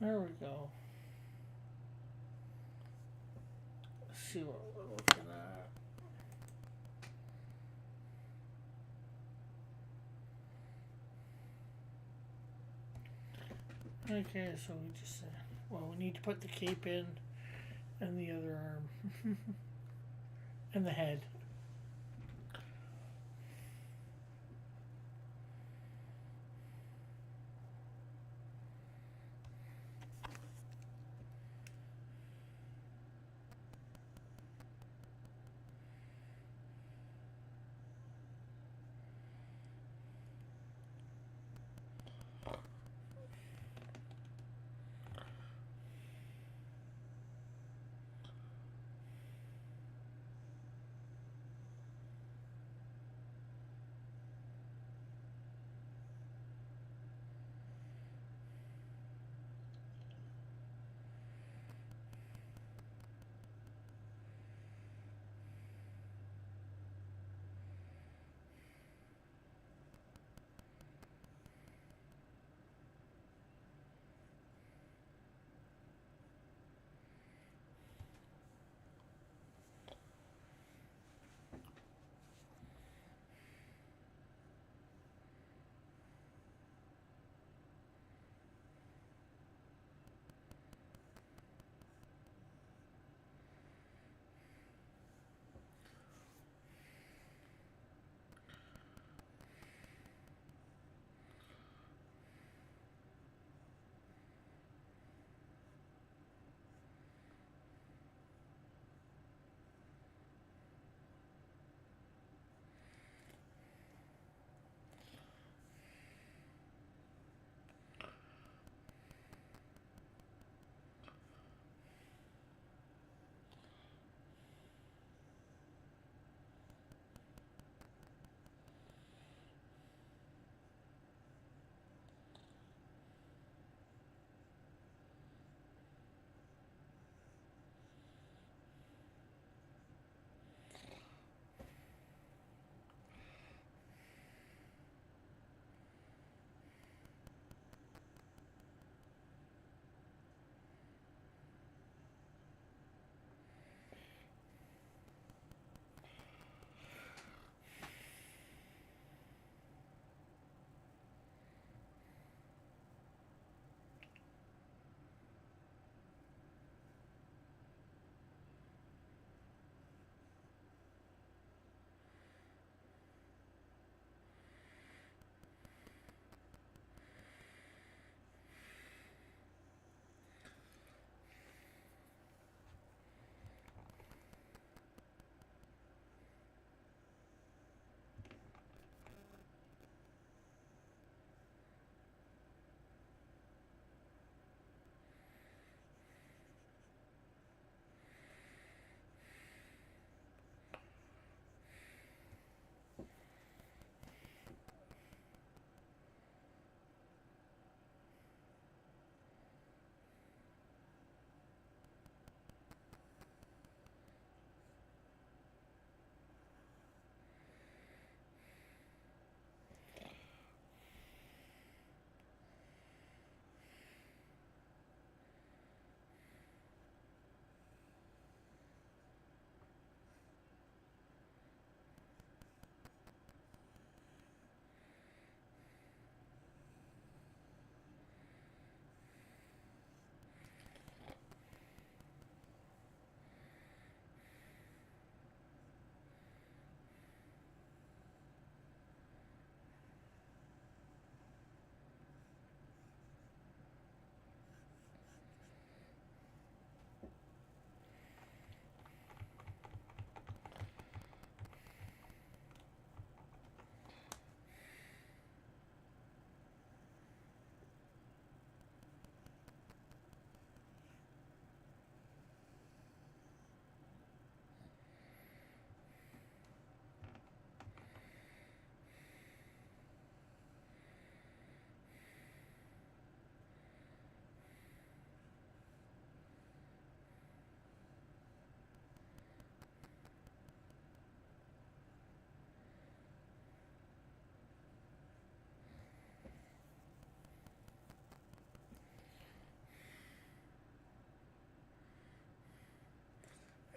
There we go. Let's see what we're looking at. Okay, so we just, well, we need to put the cape in and the other arm and the head.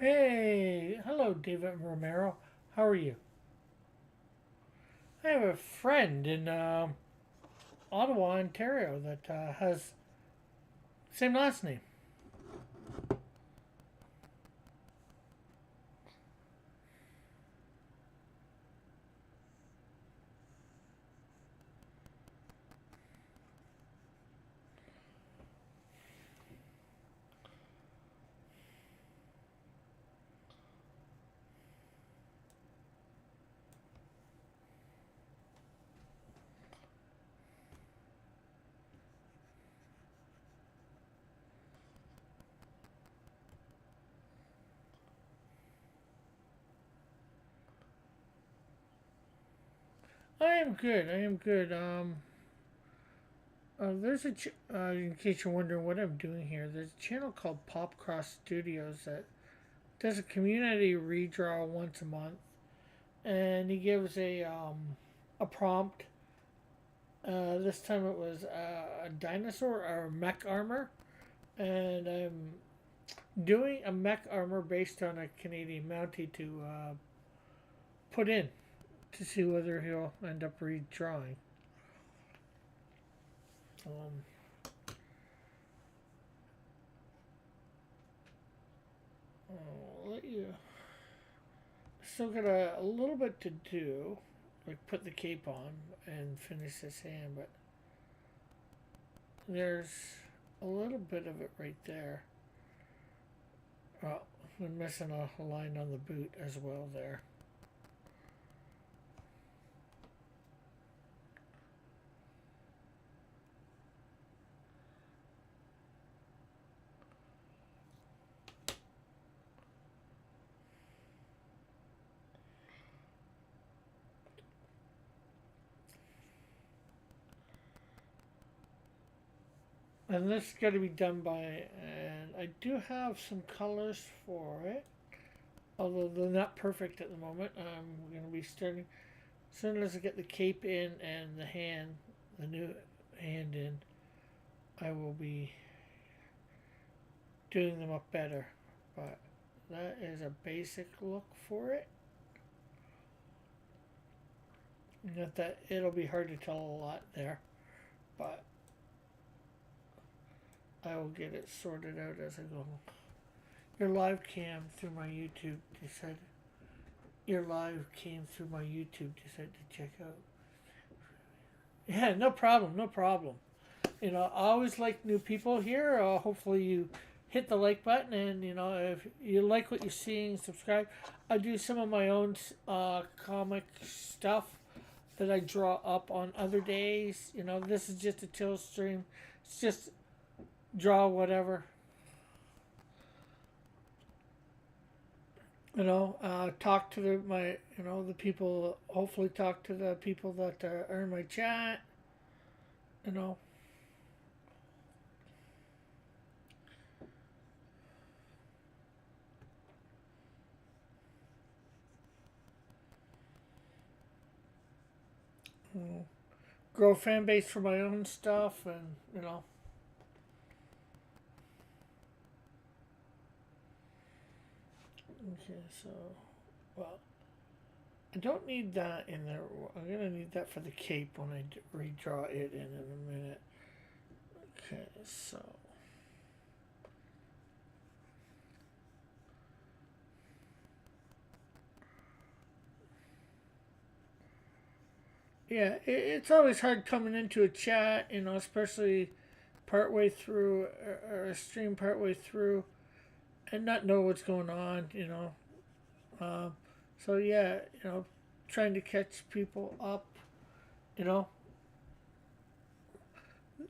Hey, hello, David Romero. How are you? I have a friend in Ottawa, Ontario that has same last name. I am good. I am good. In case you're wondering what I'm doing here, there's a channel called Popcross Studios that does a community redraw once a month, and he gives a prompt. This time it was a dinosaur or mech armor, and I'm doing a mech armor based on a Canadian Mountie to put in to see whether he'll end up redrawing. Um, I'll let you. Still got a little bit to do, like put the cape on and finish this hand, but there's a little bit of it right there. Oh, I'm missing a line on the boot as well there. And this got to be done by, and I do have some colors for it, although they're not perfect at the moment. I'm going to be starting, as soon as I get the cape in and the new hand in, I will be doing them up better. But that is a basic look for it. Not that it'll be hard to tell a lot there, but I will get it sorted out as I go. Your live cam through my YouTube decided. Your live came through my YouTube decided to check out. Yeah, no problem, no problem. You know, I always like new people here. Hopefully you hit the like button, and you know, if you like what you're seeing, subscribe. I do some of my own comic stuff that I draw up on other days. You know, this is just a chill stream. It's just draw whatever. You know, talk to the people. Hopefully, talk to the people that are in my chat. You know. Grow a fan base for my own stuff, and you know. Okay, so, well, I don't need that in there. I'm gonna need that for the cape when I redraw it in a minute. Okay, so. Yeah, it's always hard coming into a chat, you know, especially partway through, or a stream partway through, and not know what's going on, you know. So yeah, you know, trying to catch people up, you know,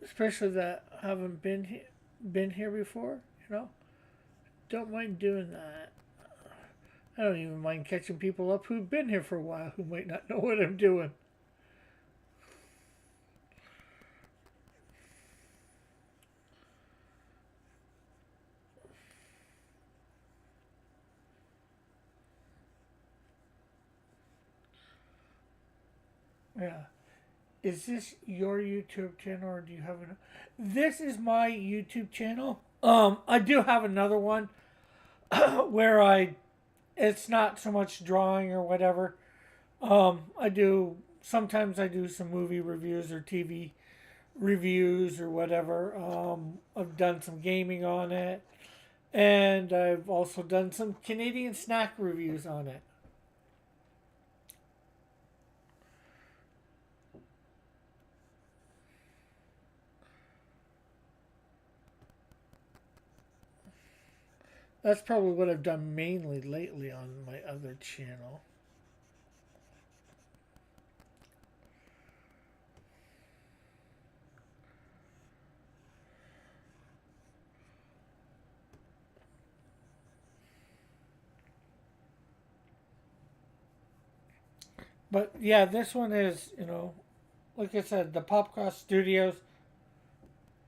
especially that haven't been here before, you know. Don't mind doing that. I don't even mind catching people up who've been here for a while who might not know what I'm doing. Yeah. Is this your YouTube channel, or do you have an? This is my YouTube channel. I do have another one. where it's not so much drawing or whatever. I do sometimes I do some movie reviews or TV reviews or whatever. I've done some gaming on it, and I've also done some Canadian snack reviews on it. That's probably what I've done mainly lately on my other channel. But yeah, this one is, like I said, the Popcross Studios.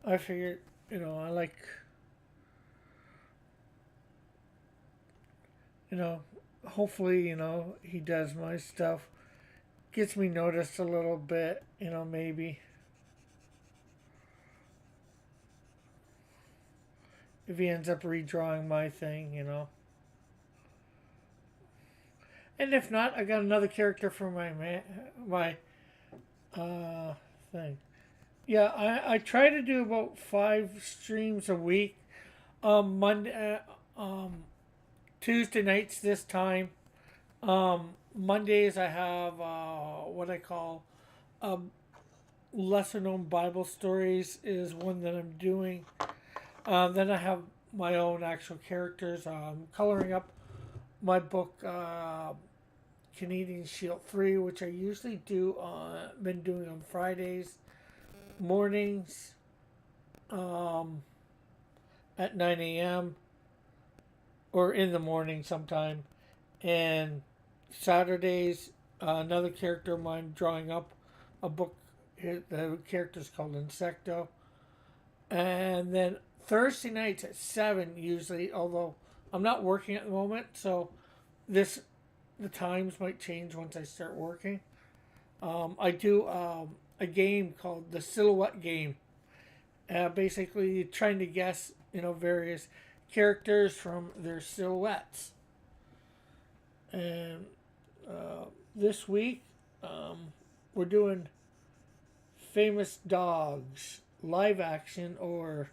I figured, I like, you know, hopefully, he does my stuff. Gets me noticed a little bit, maybe. If he ends up redrawing my thing. And if not, I got another character for my uh thing. Yeah, I try to do about 5 streams a week. Monday, Tuesday nights this time. Mondays I have what I call lesser known Bible stories is one that I'm doing. Then I have my own actual characters. Coloring up my book Canadian Shield 3, which I usually been doing on Fridays mornings at 9 a.m. or in the morning sometime. And Saturdays, another character of mine drawing up a book. The character's called Insecto. And then Thursday nights at 7 usually, although I'm not working at the moment, so this the times might change once I start working. I do a game called the Silhouette Game. Basically, trying to guess various characters from their silhouettes. And this week, we're doing famous dogs, live action or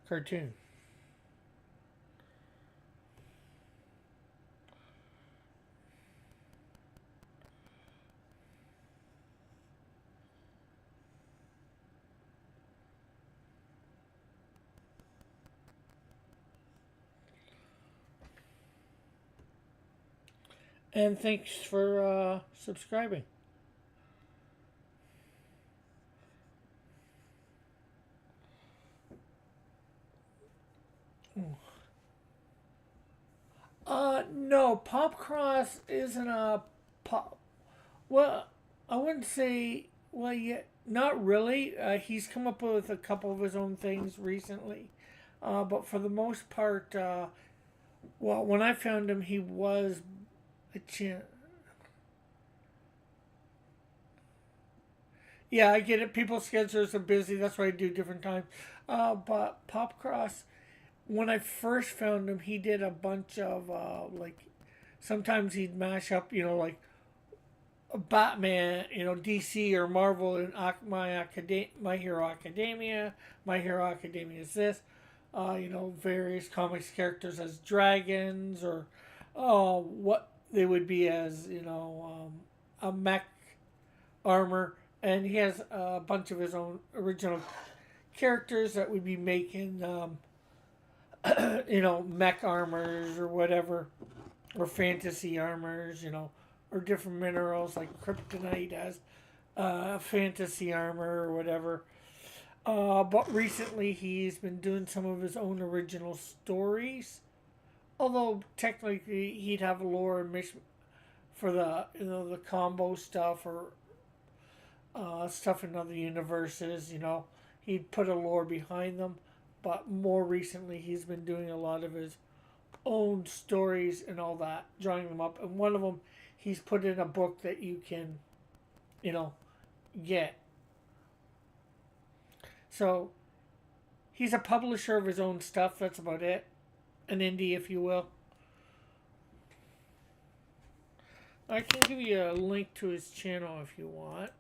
cartoon. And thanks for subscribing. No, Popcross isn't a pop. Well, I wouldn't say. Well, yeah, not really. He's come up with a couple of his own things recently, but for the most part, well, when I found him, he was a chin. Yeah, I get it. People's schedules are busy. That's why I do different times. But Popcross, when I first found him, he did a bunch of like. Sometimes he'd mash up, like Batman, DC or Marvel and My Hero Academia. My Hero Academia is this. Various comics characters as dragons or what they would be as a mech armor, and he has a bunch of his own original characters that would be making mech armors or whatever, or fantasy armors, or different minerals like kryptonite as fantasy armor or whatever. But recently he's been doing some of his own original stories. Although technically he'd have lore and mission for the combo stuff or stuff in other universes. He'd put a lore behind them. But more recently he's been doing a lot of his own stories and all that, drawing them up. And one of them he's put in a book that you can, you know, get. So he's a publisher of his own stuff. That's about it. an indie, if you will. I can give you a link to his channel if you want.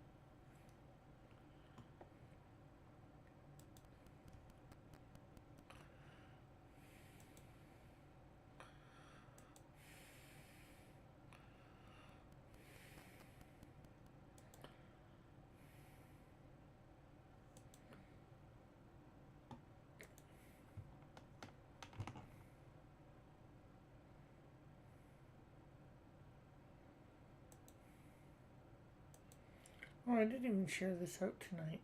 Oh, I didn't even share this out tonight.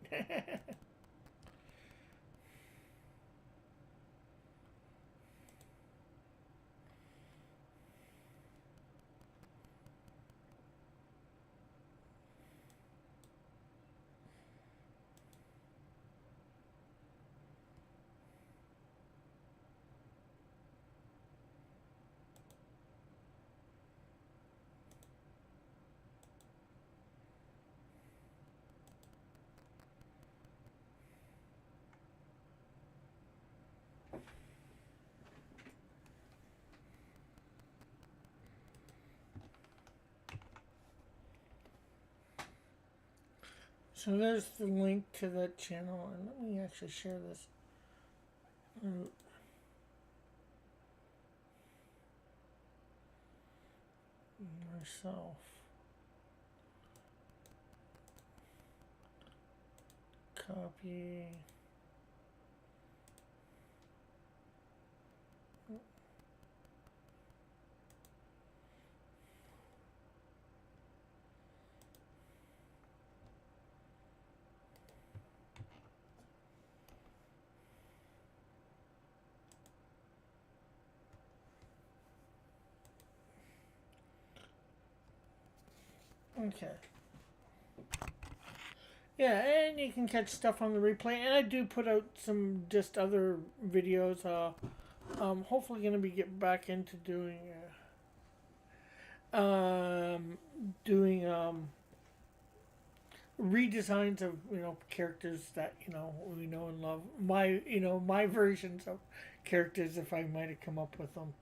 So there's the link to that channel, and let me actually share this myself. Copy. Okay. Yeah, and you can catch stuff on the replay, and I do put out some just other videos. Hopefully going to be getting back into doing redesigns of characters that we know and love. My versions of characters, if I might have come up with them.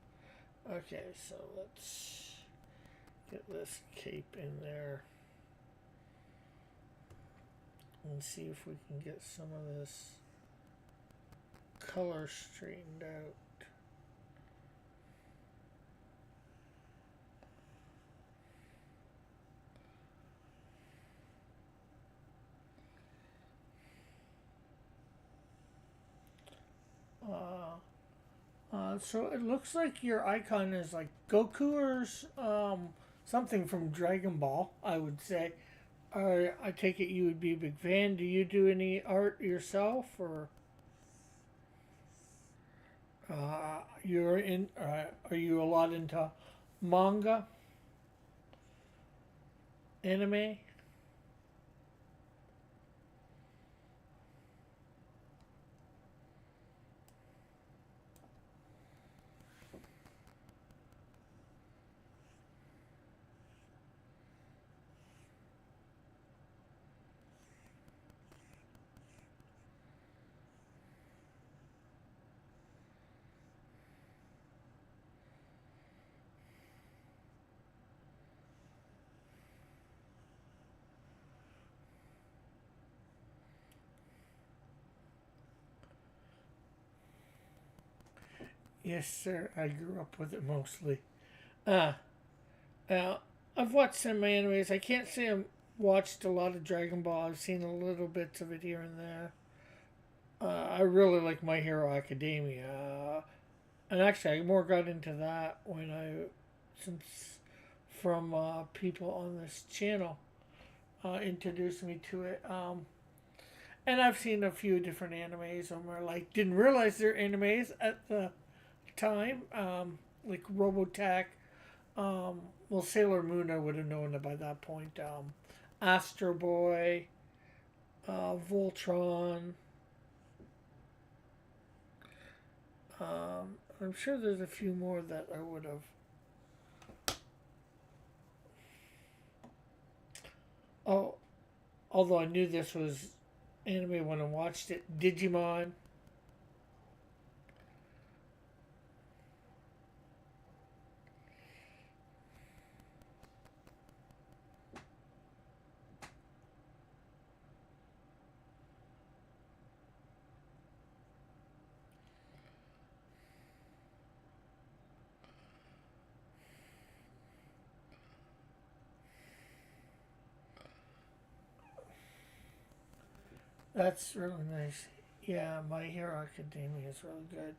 Okay, so let's get this cape in there and see if we can get some of this color straightened out. So it looks like your icon is like Goku or something from Dragon Ball, I would say. I take it you would be a big fan. Do you do any art yourself, or you're in? Are you a lot into manga, anime? Yes, sir. I grew up with it mostly. Uh, uh, I've watched some animes. I can't say I've watched a lot of Dragon Ball. I've seen a little bits of it here and there. I really like My Hero Academia. And actually, I more got into that since from people on this channel introduced me to it. And I've seen a few different animes, and I like didn't realize they're animes at the time, like Robotech. Well, Sailor Moon, I would have known it by that point. Astro Boy, Voltron. I'm sure there's a few more that I would have. Oh, although I knew this was anime when I watched it. Digimon. That's really nice. Yeah, My Hero Academia is really good.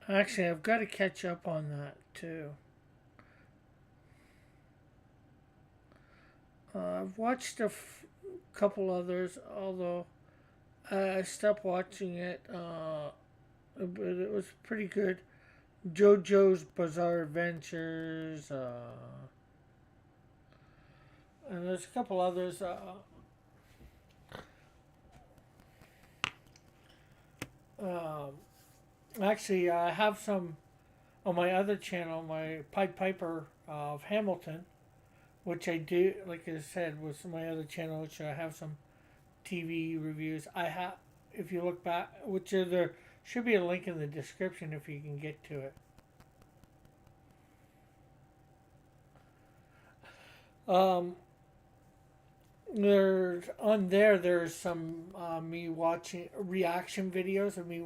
Actually, I've got to catch up on that too. I've watched couple others, although I stopped watching it. But it was pretty good. JoJo's Bizarre Adventures, and there's a couple others. Um, Actually, I have some on my other channel, my Pied Piper of Hamilton, which I do, like I said, was my other channel, which I have some TV reviews. I have, if you look back, which are there should be a link in the description if you can get to it. Um, there's on there. There's some me watching reaction videos of me.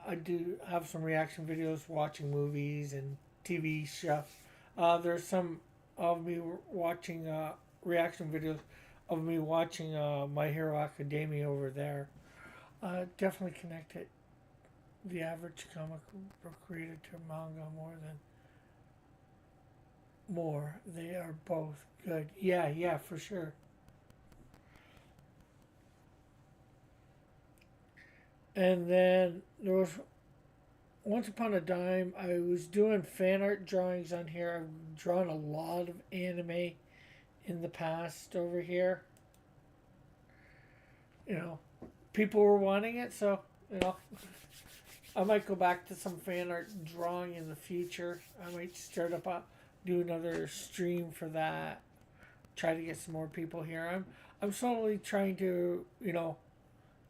I do have some reaction videos watching movies and TV stuff. There's some of me watching reaction videos of me watching My Hero Academia over there. Definitely connected the average comic book reader to manga more. They are both good. Yeah, yeah, for sure. And then there was once upon a time I was doing fan art drawings on here. I've drawn a lot of anime in the past over here. You know, people were wanting it, so you know I might go back to some fan art drawing in the future. I might start up do another stream for that. Try to get some more people here. I'm slowly trying to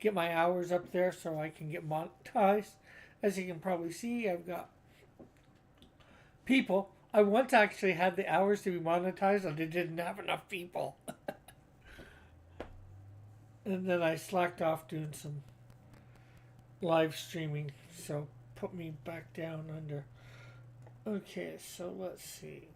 get my hours up there so I can get monetized. As you can probably see, I've got people. I once actually had the hours to be monetized, and I didn't have enough people. And then I slacked off doing some live streaming, so put me back down under. Okay, so let's see.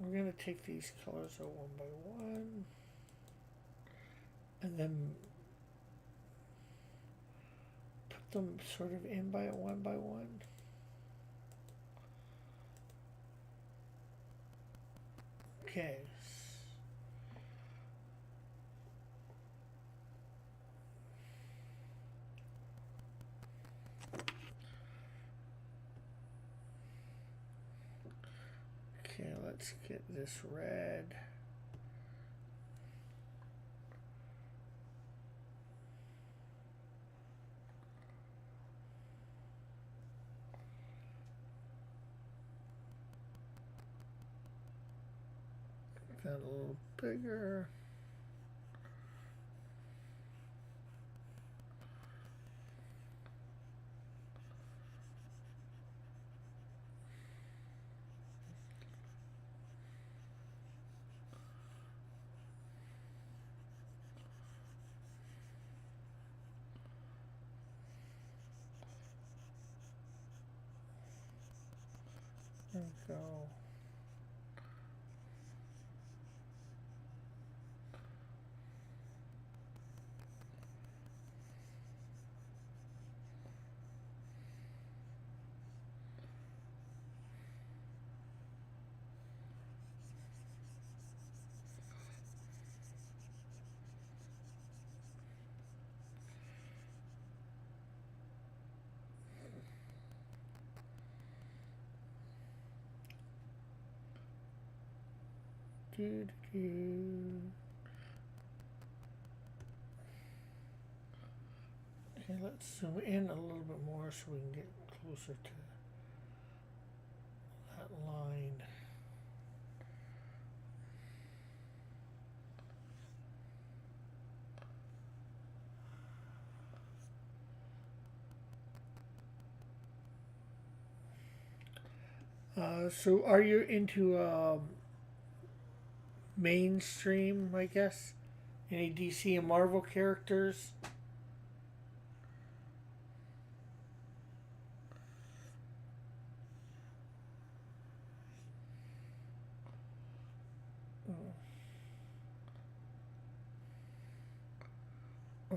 We're going to take these colors out one by one, and then put them sort of in by one by one. Okay. Okay, let's get this red. That a little bigger. There we go. Do, do, do. Okay, let's zoom in a little bit more so we can get closer to that line. So are you into mainstream, I guess? Any DC and Marvel characters?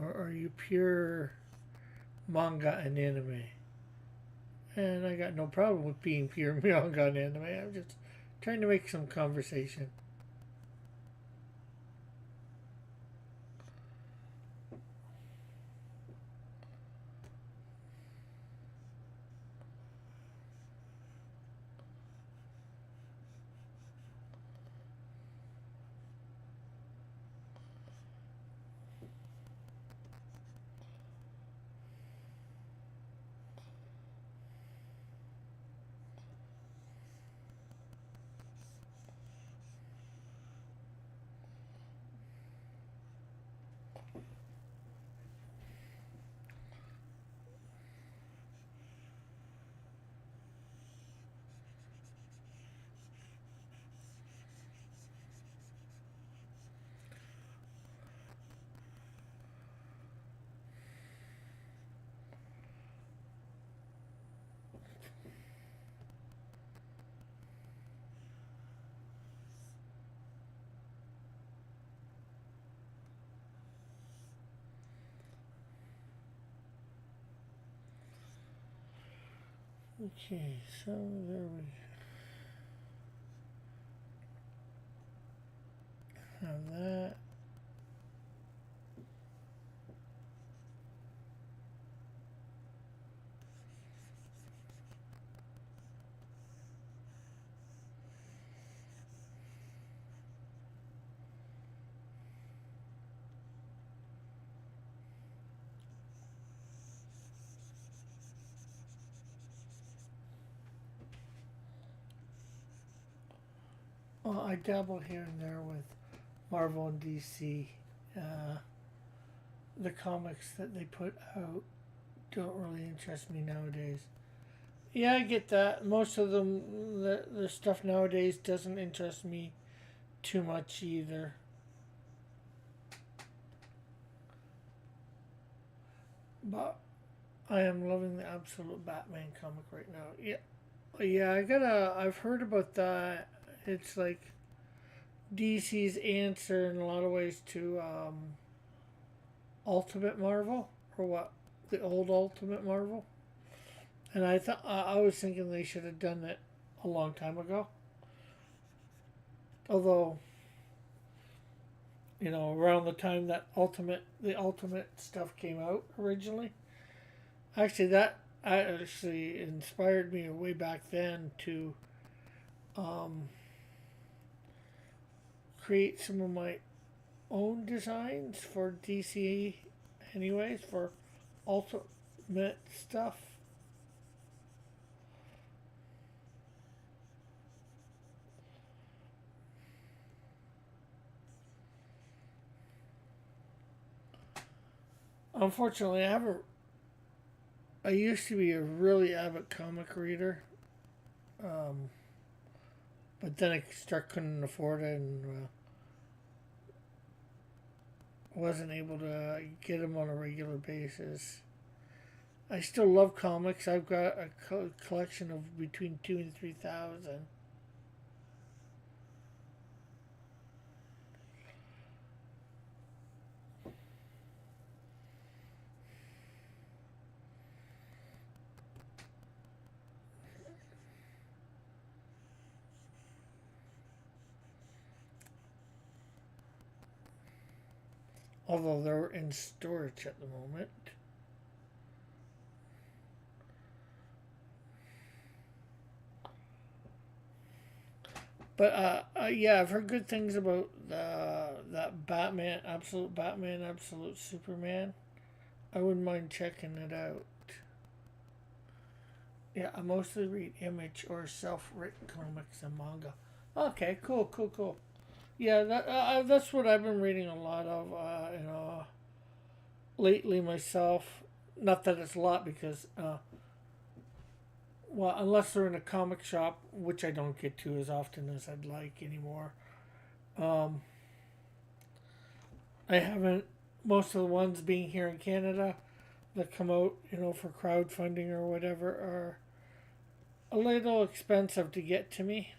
or are you pure manga and anime? And I got no problem with being pure manga and anime. I'm just trying to make some conversation. Okay, so there we have that. Well, I dabble here and there with Marvel and DC. Uh, the comics that they put out don't really interest me nowadays. Yeah, I get that. Most of them, the stuff nowadays doesn't interest me too much either. But I am loving the Absolute Batman comic right now. Yeah, yeah. I've heard about that. It's like DC's answer in a lot of ways to Ultimate Marvel, or what, the old Ultimate Marvel. And I was thinking they should have done it a long time ago. Although, around the time that the Ultimate stuff came out originally, actually that actually inspired me way back then to um, create some of my own designs for DC, anyways, for Ultimate stuff. Unfortunately, I used to be a really avid comic reader, um, but then I couldn't afford it and wasn't able to get them on a regular basis. I still love comics. I've got a collection of between 2,000 and 3,000. Although they're in storage at the moment. But yeah, I've heard good things about that Batman, Absolute Superman. I wouldn't mind checking it out. Yeah, I mostly read image or self-written comics and manga. Okay, cool. Yeah, that's what I've been reading a lot of. Lately myself. Not that it's a lot because, well, unless they're in a comic shop, which I don't get to as often as I'd like anymore. Um, I haven't. Most of the ones being here in Canada that come out, for crowdfunding or whatever, are a little expensive to get to me.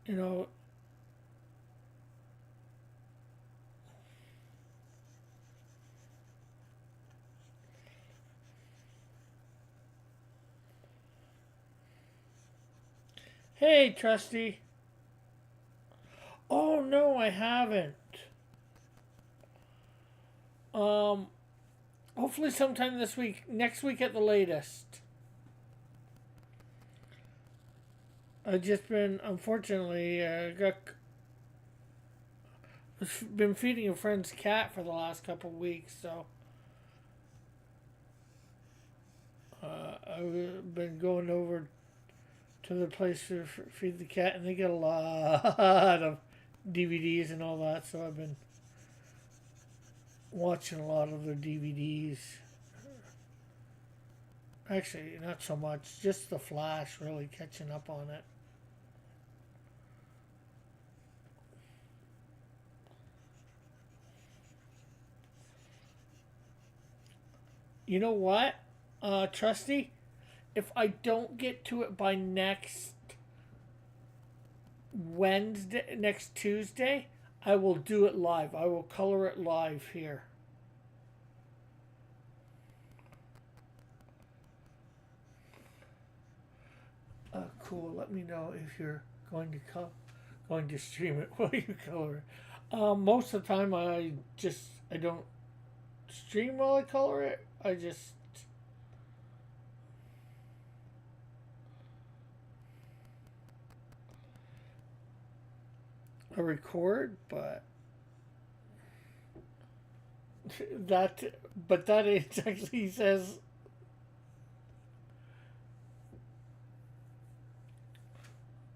You know, Hey, Trusty. Oh no, I haven't. Um, Hopefully sometime this week, next week at the latest. I've just been, unfortunately, been feeding a friend's cat for the last couple of weeks, so I've been going over to the place to feed the cat, and they get a lot of DVDs and all that, so I've been watching a lot of their DVDs. Actually, not so much, just The Flash, really catching up on it. You know what, Trusty? If I don't get to it by next Tuesday, I will do it live. I will color it live here. Cool. Let me know if you're going to stream it while you color it. Most of the time, I don't stream while I color it. I record, but that actually says.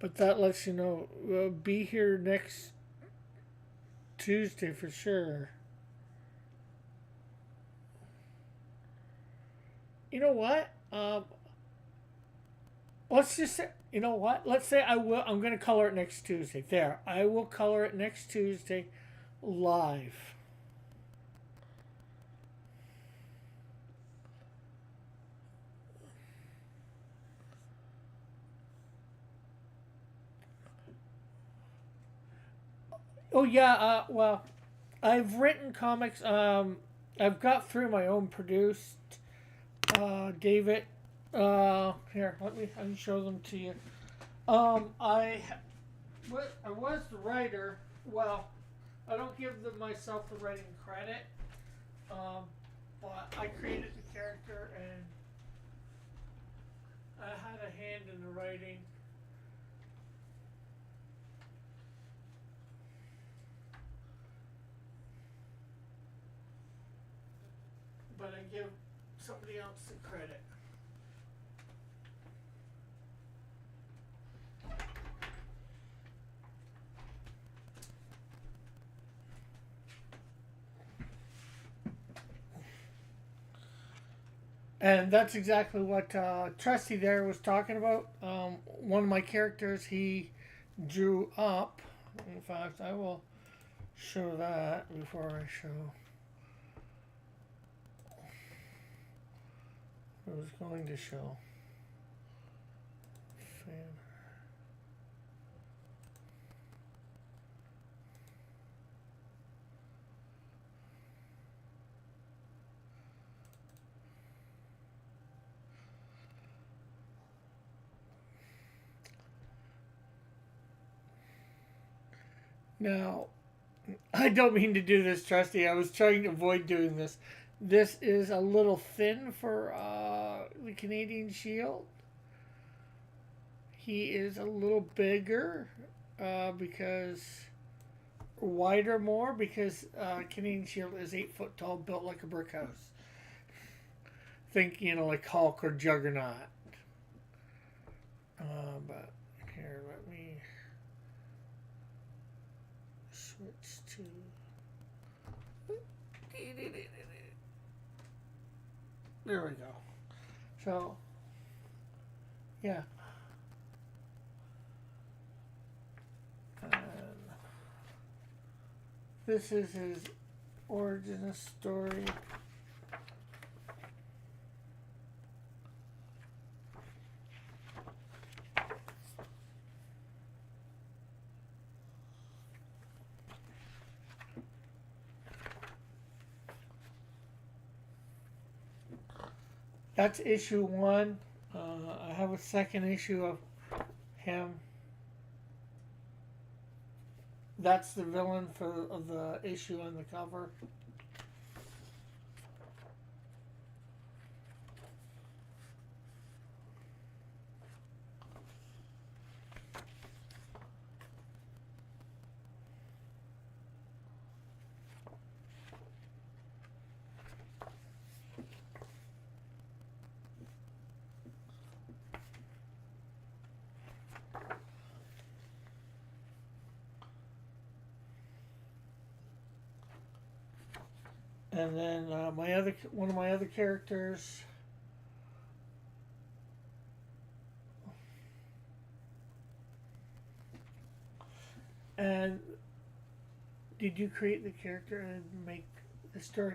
But that lets you know. Be here next Tuesday for sure. You know what? Let's just say. You know what? Let's say I will. I'm going to color it next Tuesday. There, I will color it next Tuesday, live. Oh yeah. Well, I've written comics. I've got three of my own produced. David. Here, let me show them to you. I was the writer. Well, I don't give myself the writing credit. Um, but I created the character and I had a hand in the writing. But I give somebody else the credit. And that's exactly what Trusty there was talking about. One of my characters he drew up. In fact, I will show that before I show. I was going to show. Fan. Now, I don't mean to do this, Trusty. I was trying to avoid doing this. This is a little thin for the Canadian Shield. He is a little bigger because wider more because Canadian Shield is 8 foot tall, built like a brick house. Think like Hulk or Juggernaut. But here, let me switch to. There we go. So, yeah. And this is his origin story. That's issue 1. I have a second issue of him That's the villain for of the issue on the cover. And then one of my other characters. And did you create the character and make the story?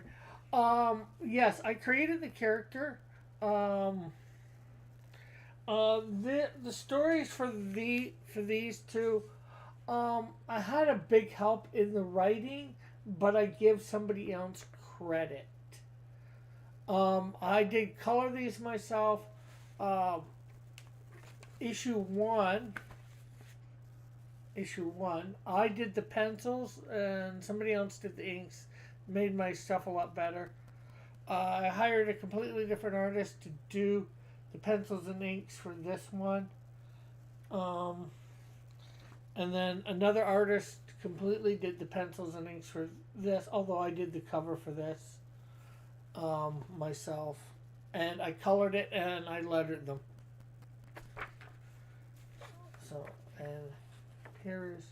Yes, I created the character. Um, the stories for these two. I had a big help in the writing, but I give somebody else credit. I did color these myself. Um, issue one. Issue one. I did the pencils, and somebody else did the inks. Made my stuff a lot better. I hired a completely different artist to do the pencils and inks for this one. Um, and then another artist completely did the pencils and inks for this, although I did the cover for this myself. And I colored it and I lettered them. So, and here is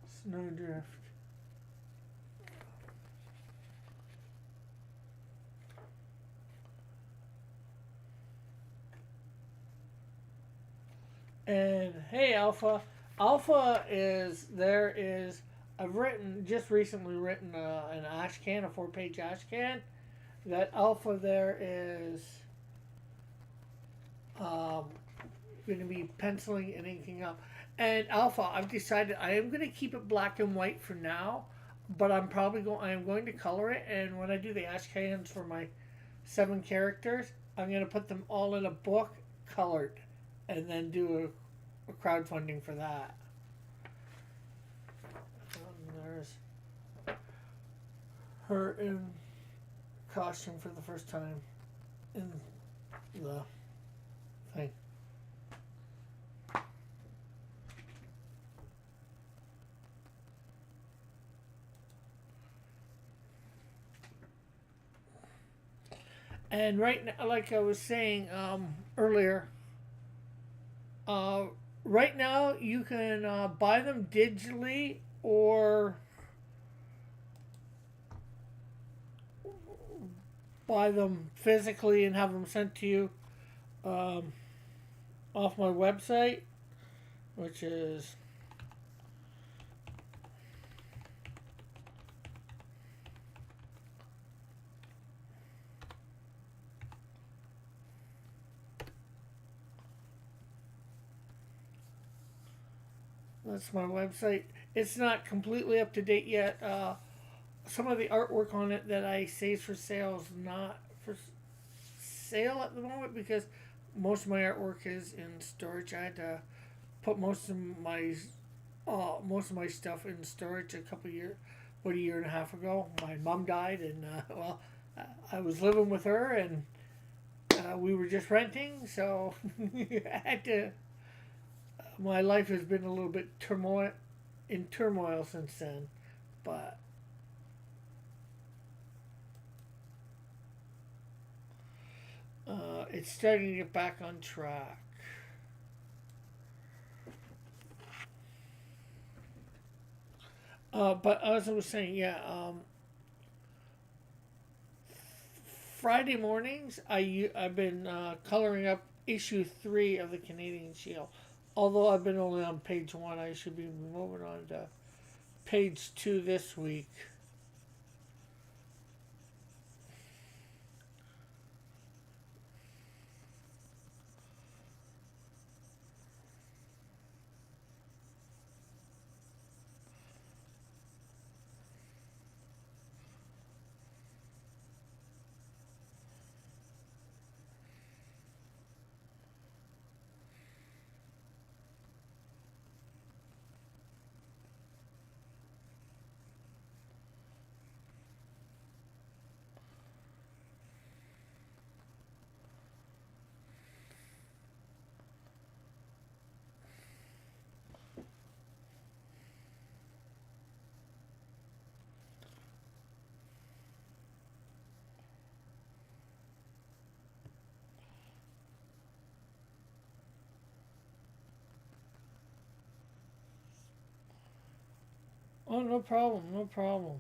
Snowdrift. And hey, Alpha. Alpha is there is I've written just recently written an ash can, a 4-page ash can. That Alpha there is um, going to be penciling and inking up. And Alpha, I've decided I am going to keep it black and white for now, but I am going to color it. And when I do the ash cans for my 7 characters, I'm going to put them all in a book colored, and then do a crowdfunding for that. There's her in costume for the first time in the thing. And right now, like I was saying earlier, right now you can buy them digitally or buy them physically and have them sent to you off my website, which is that's my website. It's not completely up to date yet. Some of the artwork on it that I saved for sale is not for sale at the moment because most of my artwork is in storage. I had to put most of my stuff in storage about a year and a half ago. My mom died, and I was living with her, and we were just renting, so I had to. My life has been a little bit in turmoil since then, but it's starting to get back on track. But as I was saying, yeah, Friday mornings I've been coloring up issue 3 of the Canadian Shield. Although I've been only on page 1, I should be moving on to page 2 this week. no problem, no problem.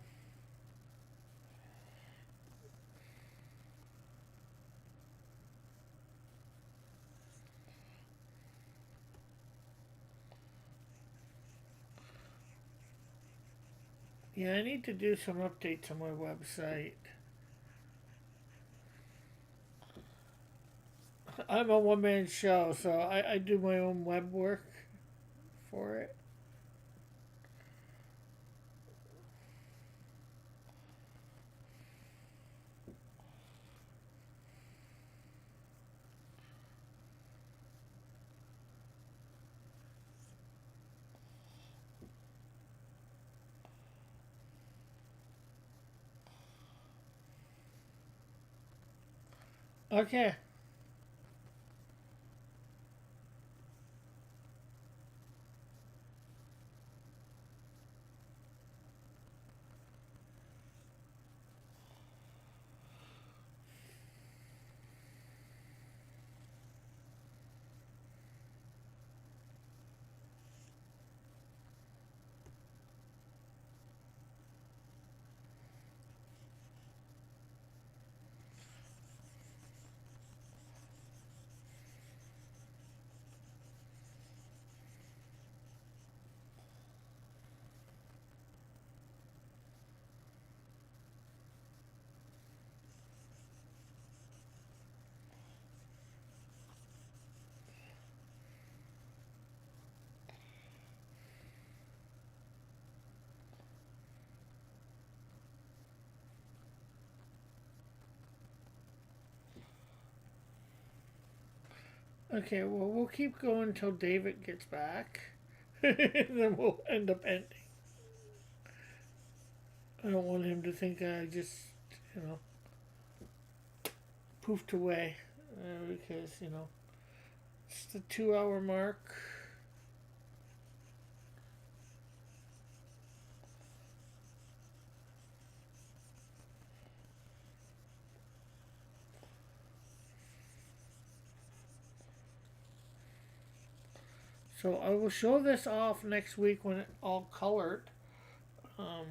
Yeah, I need to do some updates on my website. I'm a one-man show, so I do my own web work for it. Okay. Okay, well, we'll keep going until David gets back. Then we'll end up ending. I don't want him to think I just, you know, poofed away. Because, you know, it's the 2 hour mark. So I will show this off next week when it's all colored. Um,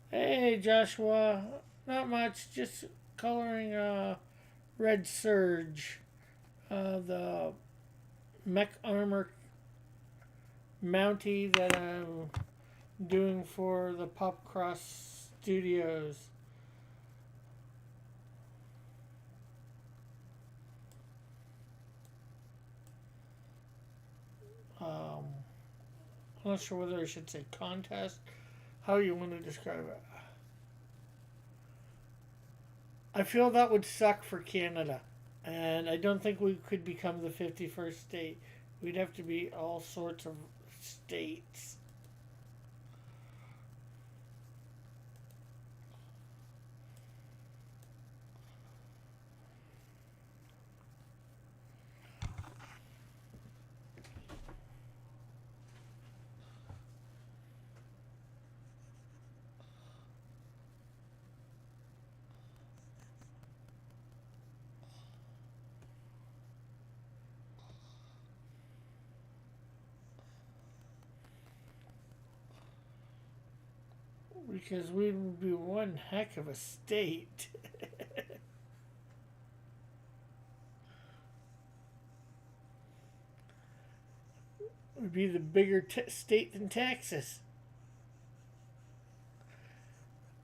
hey, Joshua. Not much, just coloring Red Surge. The mech armor Mountie that I'm doing for the Popcross Studios. I'm not sure whether I should say contest. How you want to describe it? I feel that would suck for Canada. And I don't think we could become the 51st state. We'd have to be all sorts of states. Because we would be one heck of a state. would be the bigger state than Texas.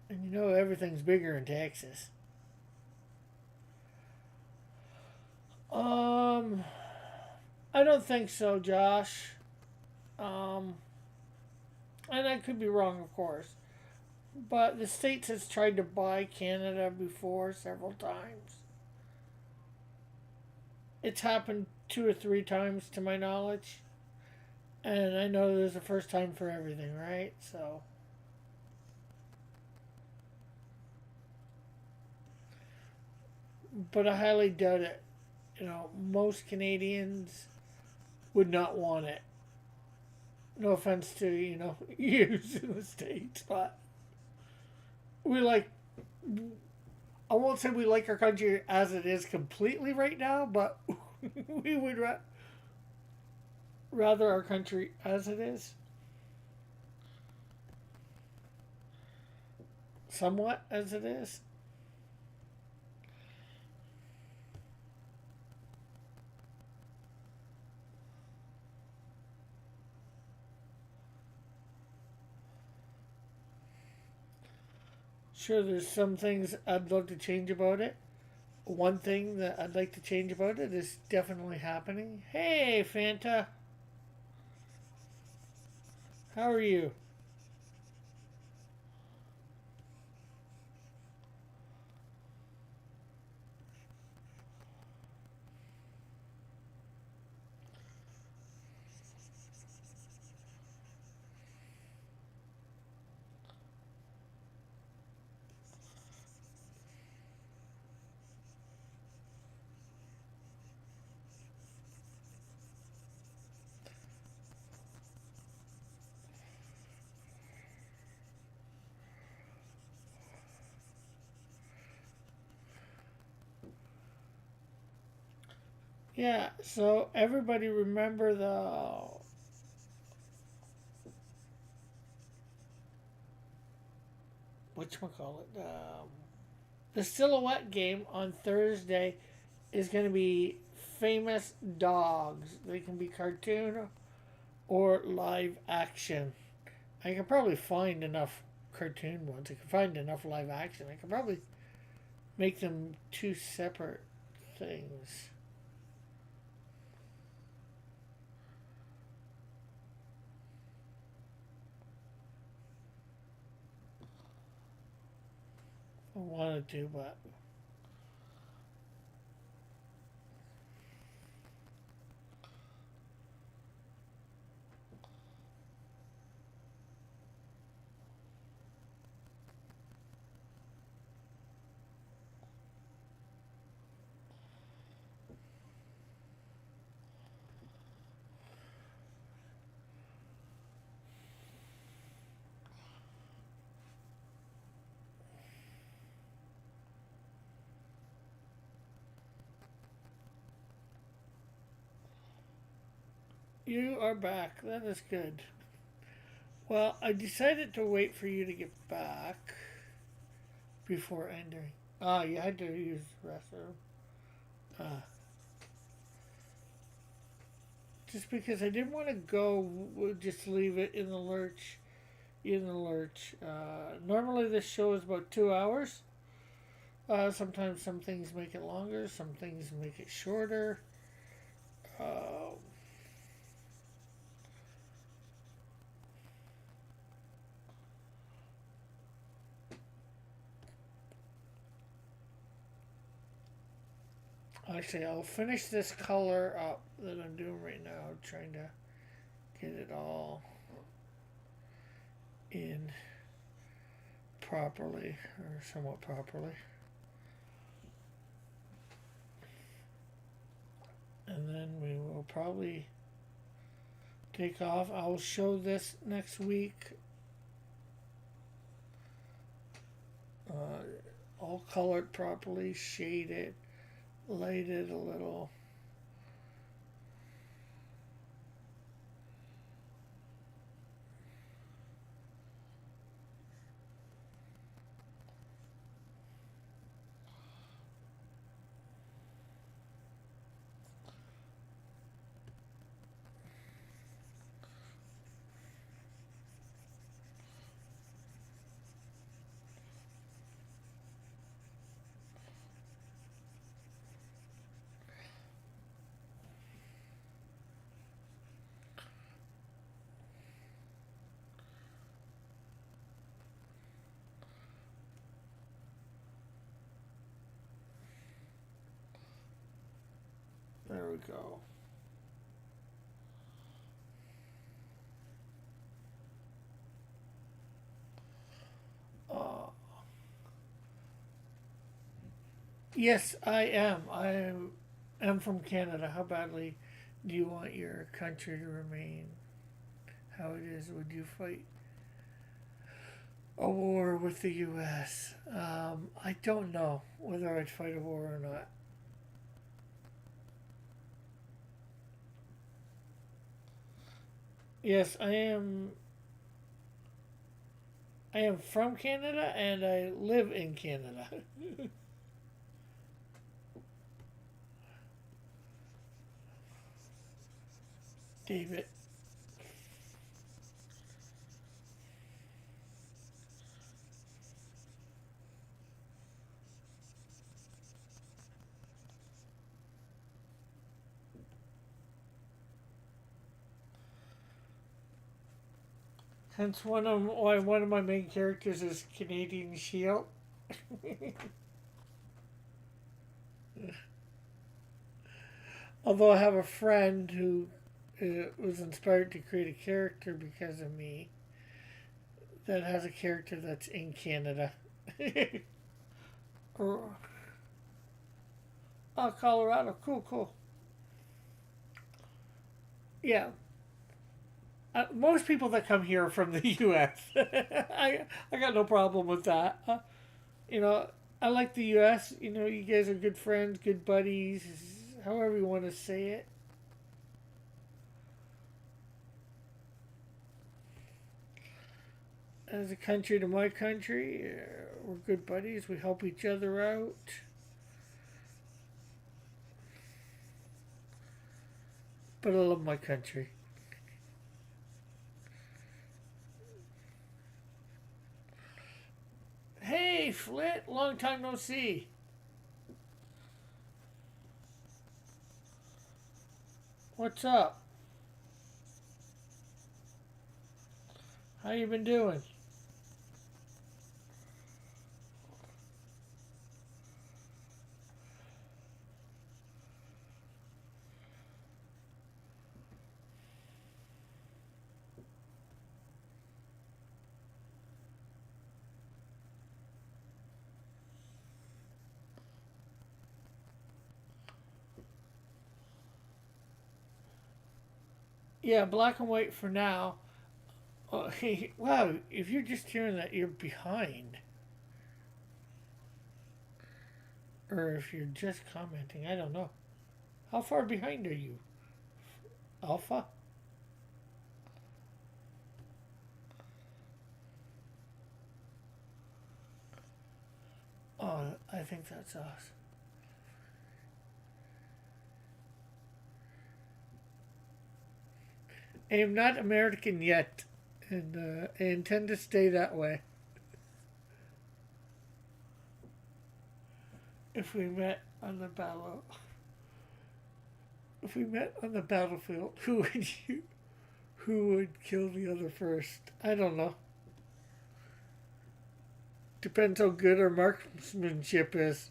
And you know everything's bigger in Texas. Um, I don't think so, Josh. Um, and I could be wrong, of course. But the States has tried to buy Canada before several times. It's happened 2 or 3 times to my knowledge. And I know there's a first time for everything, right? So. But I highly doubt it. You know, most Canadians would not want it. No offense to, yous in the States, but we like, I won't say we like our country as it is completely right now, but we would rather our country as it is. Somewhat as it is. Sure, there's some things I'd love to change about it. One thing that I'd like to change about it is definitely happening. Hey, Fanta. How are you? Yeah, so everybody remember whatchamacallit, the silhouette game on Thursday is going to be famous dogs. They can be cartoon or live action. I can probably find enough cartoon ones. I can find enough live action. I can probably make them 2 separate things. I wanted to, but you are back. That is good. Well, I decided to wait for you to get back before entering. Ah, you had to use the restroom. Ah. Just because I didn't want to go, just leave it in the lurch. In the lurch. Normally, this show is about 2 hours. Sometimes some things make it longer, some things make it shorter. Uh, Actually, I'll finish this color up that I'm doing right now, trying to get it all in properly, or somewhat properly. And then we will probably take off. I'll show this next week. All colored properly, shaded, lighted a little. we go. Uh, yes, I am. I am from Canada. How badly do you want your country to remain how it is? Would you fight a war with the U.S.? I don't know whether I'd fight a war or not. Yes, I am. I am from Canada and I live in Canada. David. Hence one of my main characters is Canadian Shield. Although I have a friend who was inspired to create a character because of me that has a character that's in Canada. Or, oh, Colorado. Cool, cool. Yeah. Most people that come here are from the U.S. I got no problem with that. You know, I like the U.S. You know, you guys are good friends, good buddies, however you want to say it. As a country to my country, we're good buddies. We help each other out. But I love my country. Hey, Flit, long time no see. What's up? How you been doing? Yeah, black and white for now. Oh, hey, wow, if you're just hearing that, you're behind. Or if you're just commenting, I don't know. How far behind are you? Alpha? Oh, I think that's us. I am not American yet, and I intend to stay that way. If we met on the battle, if we met on the battlefield, who would you, who would kill the other first? I don't know. Depends how good our marksmanship is.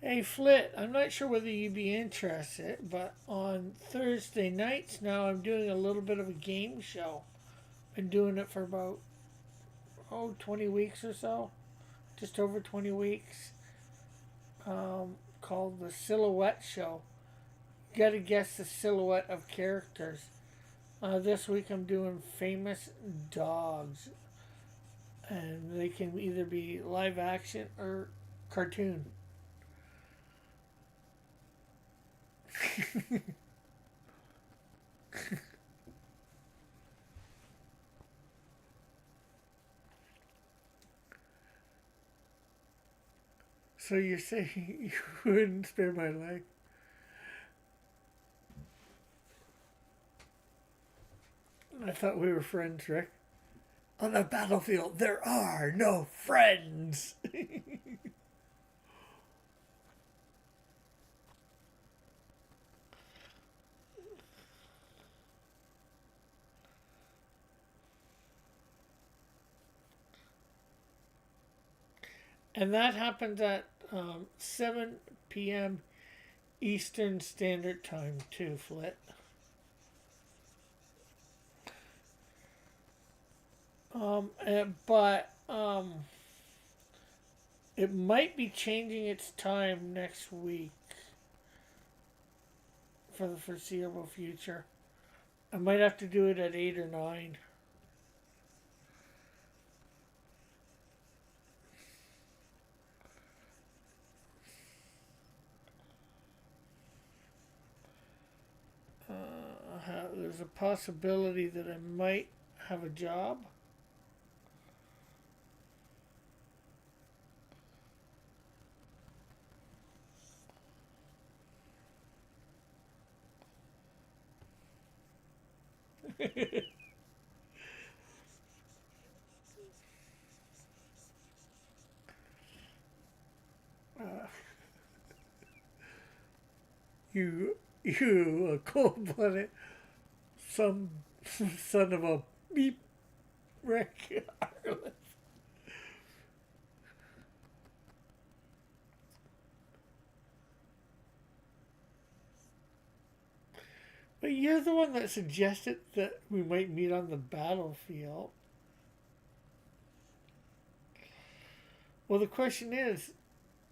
Hey, Flit, I'm not sure whether you'd be interested, but on Thursday nights now I'm doing a little bit of a game show. Been doing it for about, 20 weeks or so. Just over 20 weeks. Called the Silhouette Show. You gotta guess the silhouette of characters. This week I'm doing famous dogs. And they can either be live action or cartoon. So you're saying you wouldn't spare my life? I thought we were friends, Rick. On the battlefield, there are no friends. And that happens at 7 p.m. Eastern Standard Time, too, Flit. But it might be changing its time next week for the foreseeable future. I might have to do it at 8 or 9. There's a possibility that I might have a job. uh, you, a cold-blooded, some son of a beep, Rick Ireland. But you're the one that suggested that we might meet on the battlefield. Well, the question is,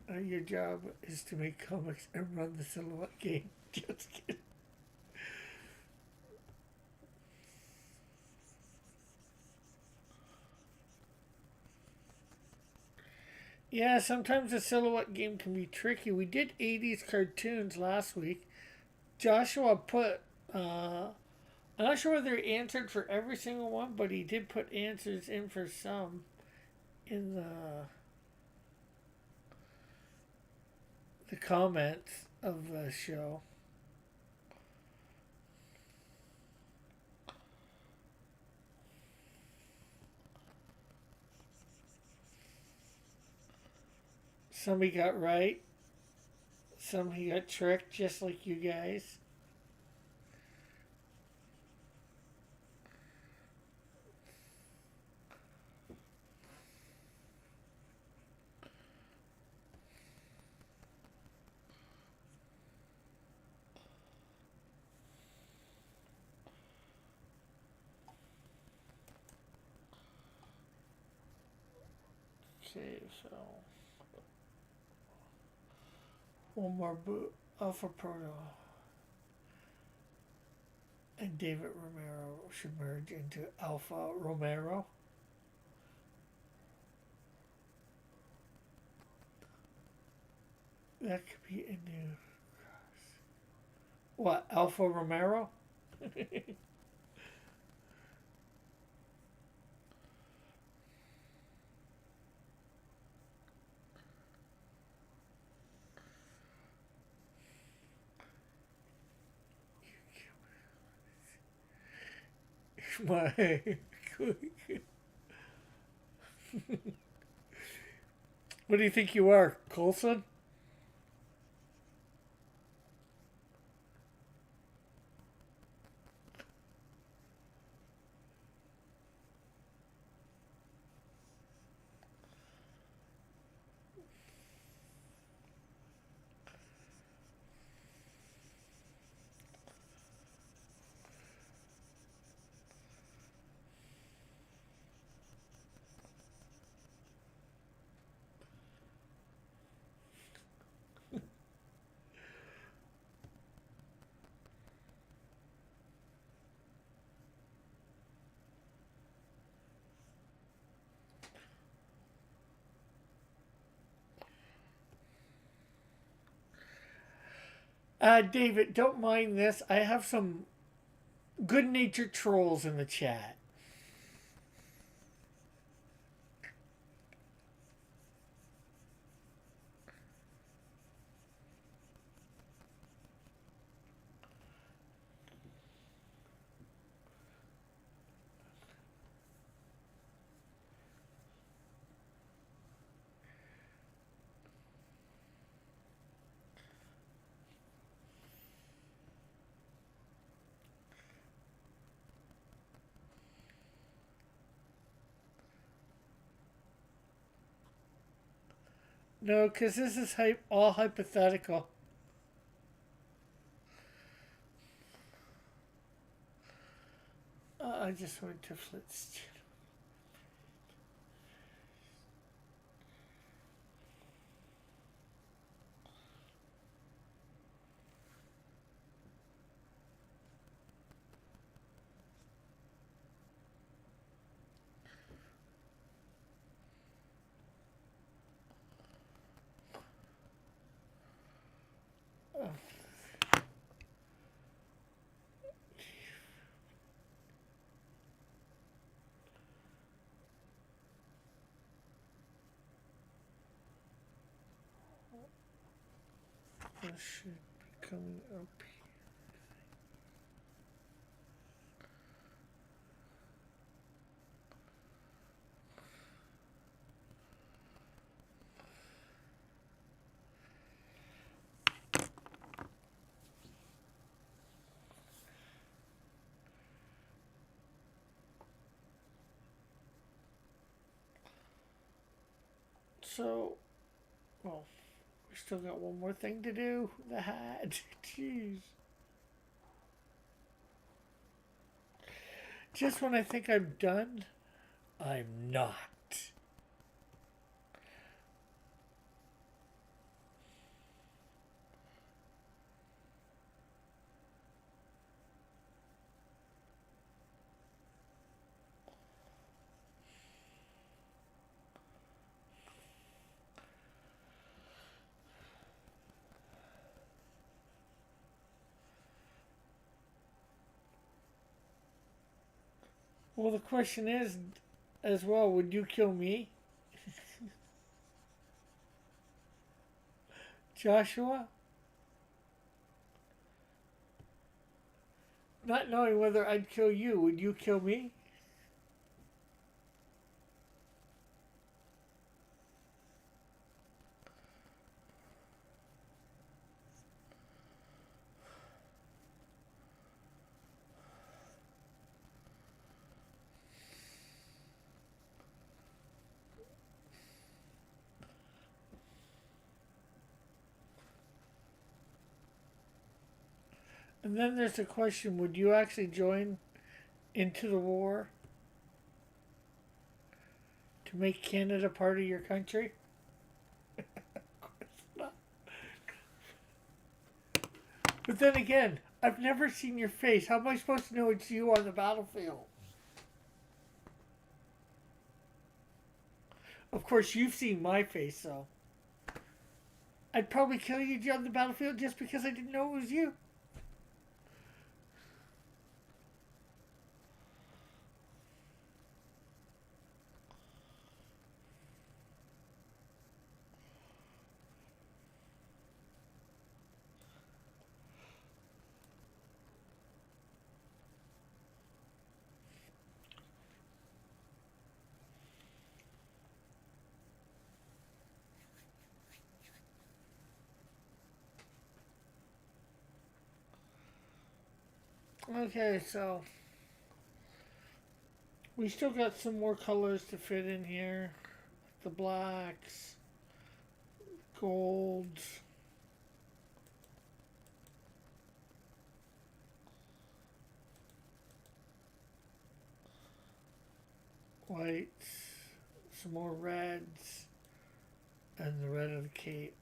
your job is to make comics and run the Silhouette game. Just kidding. Yeah, sometimes the Silhouette game can be tricky. We did 80s cartoons last week. Joshua put, I'm not sure whether he answered for every single one, but he did put answers in for some in the comments of the show. Some he got right. Some he got tricked, just like you guys. Okay, so one more boot. Alpha Proto and David Romero should merge into Alpha Romero. That could be a new. What, Alpha Romero? My. What do you think you are, Coulson? David, don't mind this. I have some good natured trolls in the chat. No, because this is all hypothetical. I just went to Flit's. Oh. This should be coming up here. So, well, we still got one more thing to do. The hat. Jeez. Just when I think I'm done, I'm not. Well, the question is, as well, would you kill me? Joshua? Not knowing whether I'd kill you, would you kill me? And then there's the question, would you actually join into the war to make Canada part of your country? Of course not. But then again, I've never seen your face. How am I supposed to know it's you on the battlefield? Of course, you've seen my face, though. I'd probably kill you on the battlefield just because I didn't know it was you. Okay, so we still got some more colors to fit in here. The blacks, golds, whites, some more reds, and the red of the cape.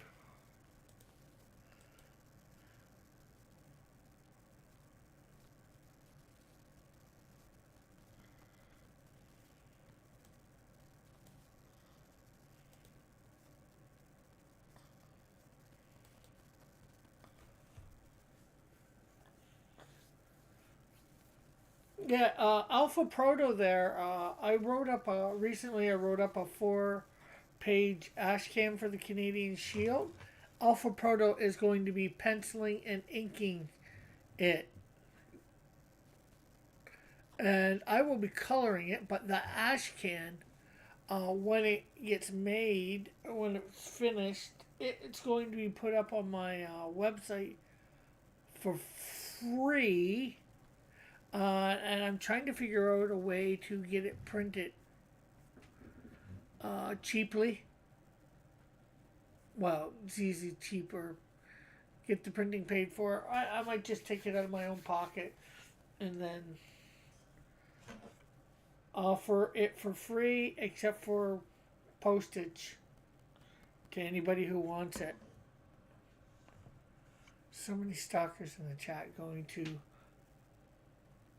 Yeah, Alpha Proto there. I wrote up recently. I wrote up a 4-page ashcan for the Canadian Shield. Alpha Proto is going to be penciling and inking it, and I will be coloring it. But the ashcan, when it gets made, when it's finished, it's going to be put up on my website for free. And I'm trying to figure out a way to get it printed cheaply. Well, it's easy, cheaper. Get the printing paid for. I might just take it out of my own pocket and then offer it for free, except for postage to anybody who wants it. So many stalkers in the chat going to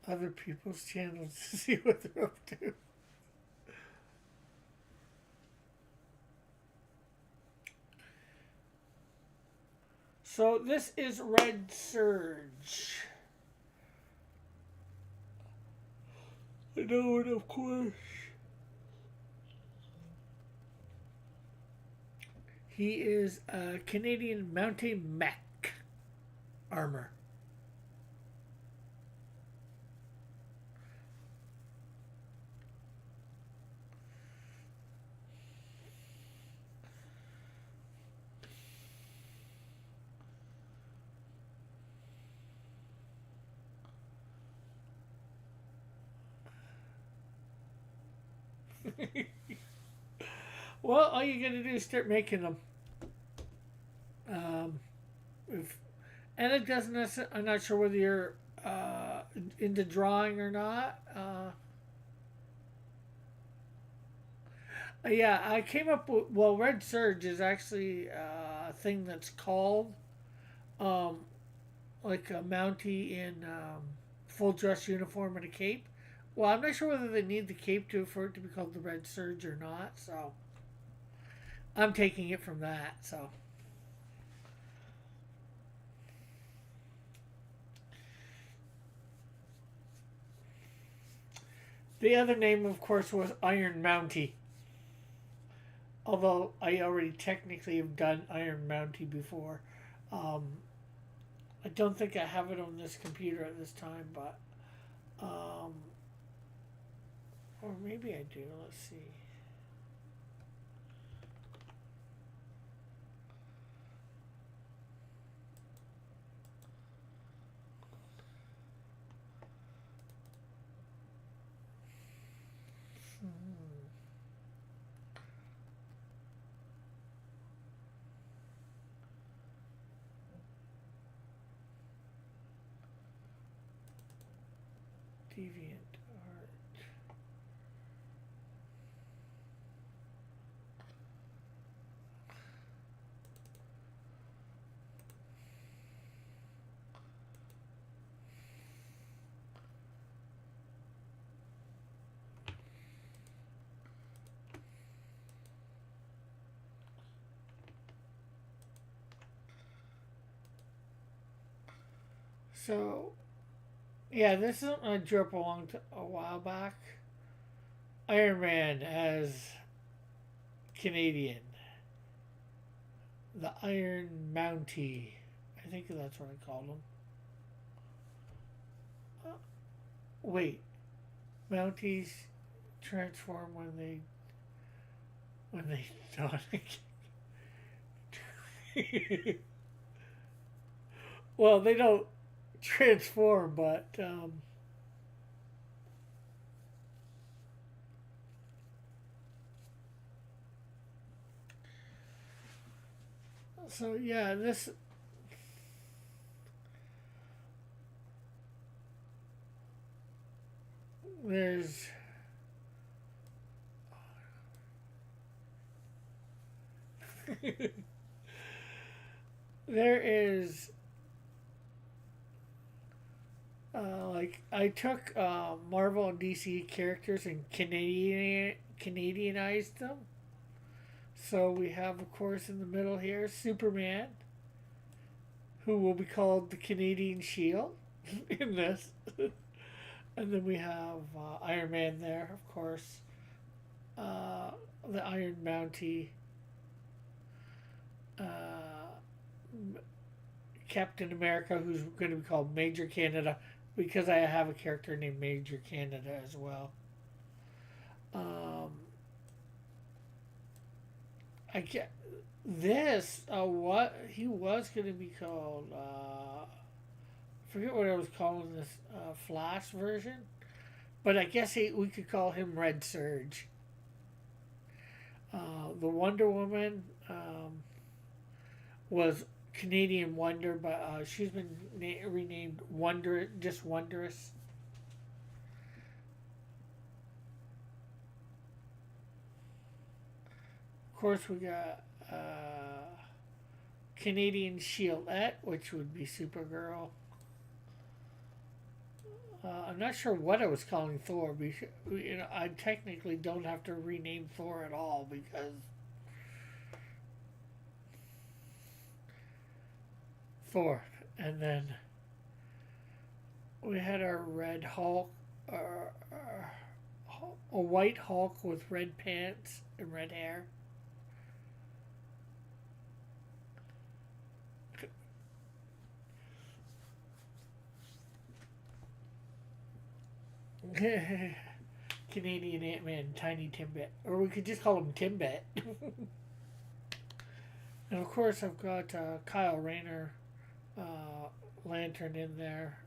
other people's channels to see what they're up to. So this is Red Surge. I know it, of course. He is a Canadian mounted mech armor. Well, all you gotta do is start making them. If and it doesn't necessarily, I'm not sure whether you're into drawing or not. Yeah, I came up with, well, Red Surge is actually a thing that's called um, like a Mountie in full dress uniform and a cape. Well, I'm not sure whether they need the cape for it to be called the Red Surge or not, so I'm taking it from that. So the other name, of course, was Iron Mountie. Although I already technically have done Iron Mountie before. Um, I don't think I have it on this computer at this time, but or maybe I do. Let's see. Deviant art. So, yeah, this is I drew up a while back. Iron Man as Canadian. The Iron Mountie. I think that's what I called him. Wait, Mounties transform when they don't. Well, they don't transform, but so yeah, this there's there is like I took Marvel and DC characters and Canadianized them. So we have, of course, in the middle here Superman, who will be called the Canadian Shield in this, and then we have Iron Man there, of course, the Iron Mountie, uh, Captain America, who's going to be called Major Canada, because I have a character named Major Canada as well. I get this. What he was going to be called. I forget what I was calling this Flash version, but I guess we could call him Red Surge. The Wonder Woman. was Canadian Wonder, but she's been renamed Wonder, just Wondrous. Of course, we got Canadian Shieldette, which would be Supergirl. I'm not sure what I was calling Thor. Because, I technically don't have to rename Thor at all because Thor. And then we had our Red Hulk, a white Hulk with red pants and red hair. Canadian Ant-Man, Tiny Timbit. Or we could just call him Timbit. And of course I've got Kyle Rayner Lantern in there.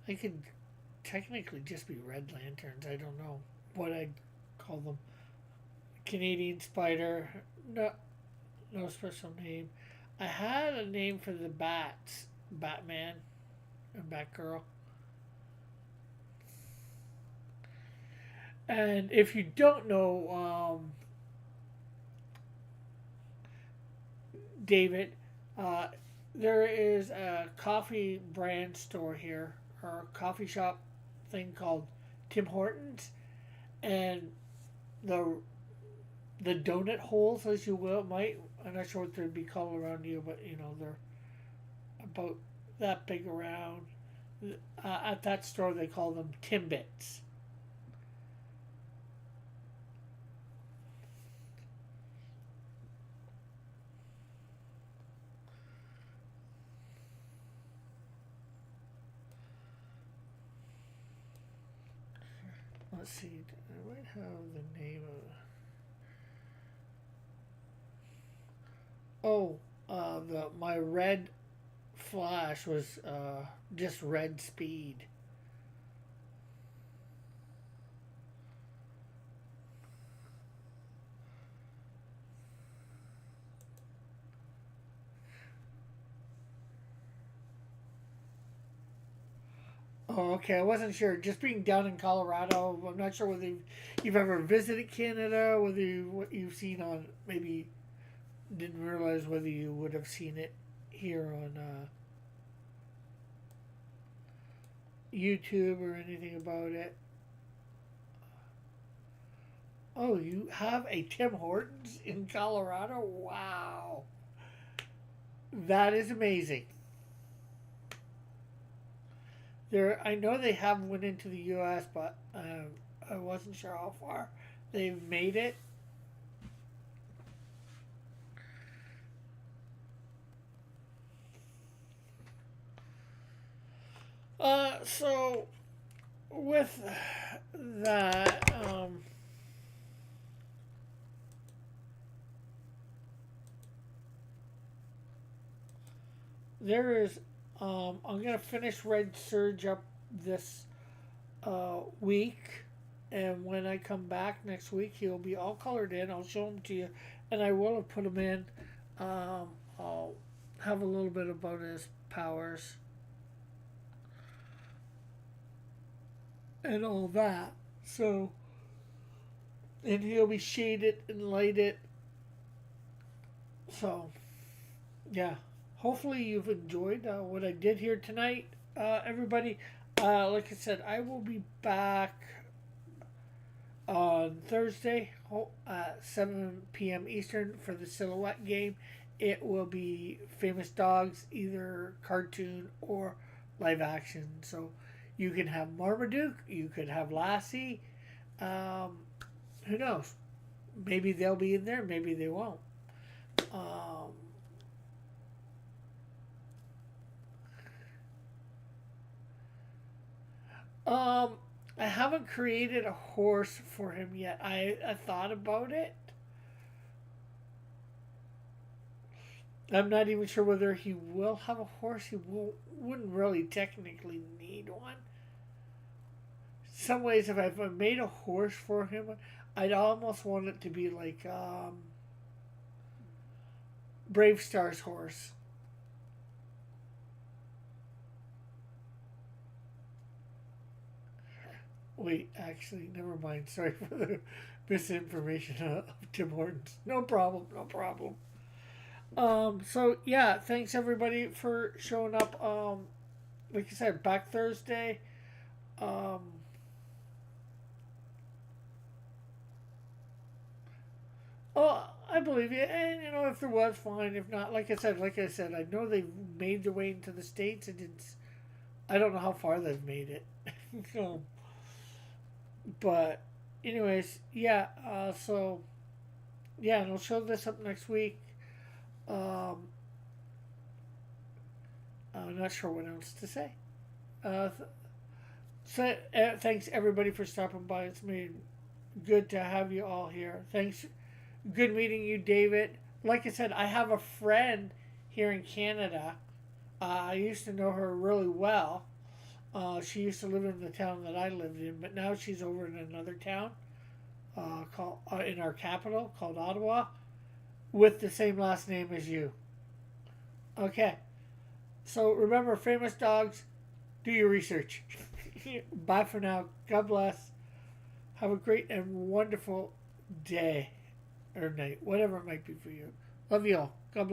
They could technically just be Red Lanterns. I don't know what I'd call them. Canadian Spider. No, no special name. I had a name for the Bats. Batman and Batgirl. And if you don't know, David, there is a coffee brand store here, or a coffee shop thing called Tim Hortons, and the the donut holes, as you will, might, I'm not sure what they'd be called around you, but they're about that big around. At that store, they call them Timbits. Let's see. I might have the name of. Oh, the my red Flash was just Red Speed. Oh, okay. I wasn't sure. Just being down in Colorado, I'm not sure whether you've ever visited Canada, whether what you've seen on maybe didn't realize whether you would have seen it here on YouTube or anything about it. Oh, you have a Tim Hortons in Colorado? Wow. That is amazing. I know they have went into the U.S., but I wasn't sure how far they've made it. So with that, there is. I'm gonna finish Red Surge up this week, and when I come back next week, he'll be all colored in. I'll show him to you, and I will have put him in. I'll have a little bit about his powers and all that. So, and he'll be shaded and lighted. So, yeah. Hopefully you've enjoyed what I did here tonight, everybody. Like I said, I will be back on Thursday at 7 p.m. Eastern for the Silhouette game. It will be Famous Dogs, either cartoon or live action. So you can have Marmaduke, you could have Lassie. Who knows? Maybe they'll be in there, maybe they won't. Um, Um, I haven't created a horse for him yet. I thought about it. I'm not even sure whether he will have a horse. Wouldn't really technically need one. Some ways, if I made a horse for him, I'd almost want it to be like Brave Star's horse. Wait, actually, never mind. Sorry for the misinformation of Tim Hortons. No problem, no problem. So yeah, thanks everybody for showing up. Like I said, back Thursday. Um, oh, I believe you. And you know, if there was, fine. If not, like I said, I know they've made their way into the states, and I don't know how far they've made it. um, but, anyways, yeah. So yeah, and I'll show this up next week. Um, I'm not sure what else to say. Uh, thanks everybody for stopping by. It's been good to have you all here. Thanks. Good meeting you, David. Like I said, I have a friend here in Canada. I used to know her really well. She used to live in the town that I lived in, but now she's over in another town called in our capital called Ottawa, with the same last name as you. Okay, so remember, famous dogs, do your research. Bye for now. God bless. Have a great and wonderful day or night, whatever it might be for you. Love you all.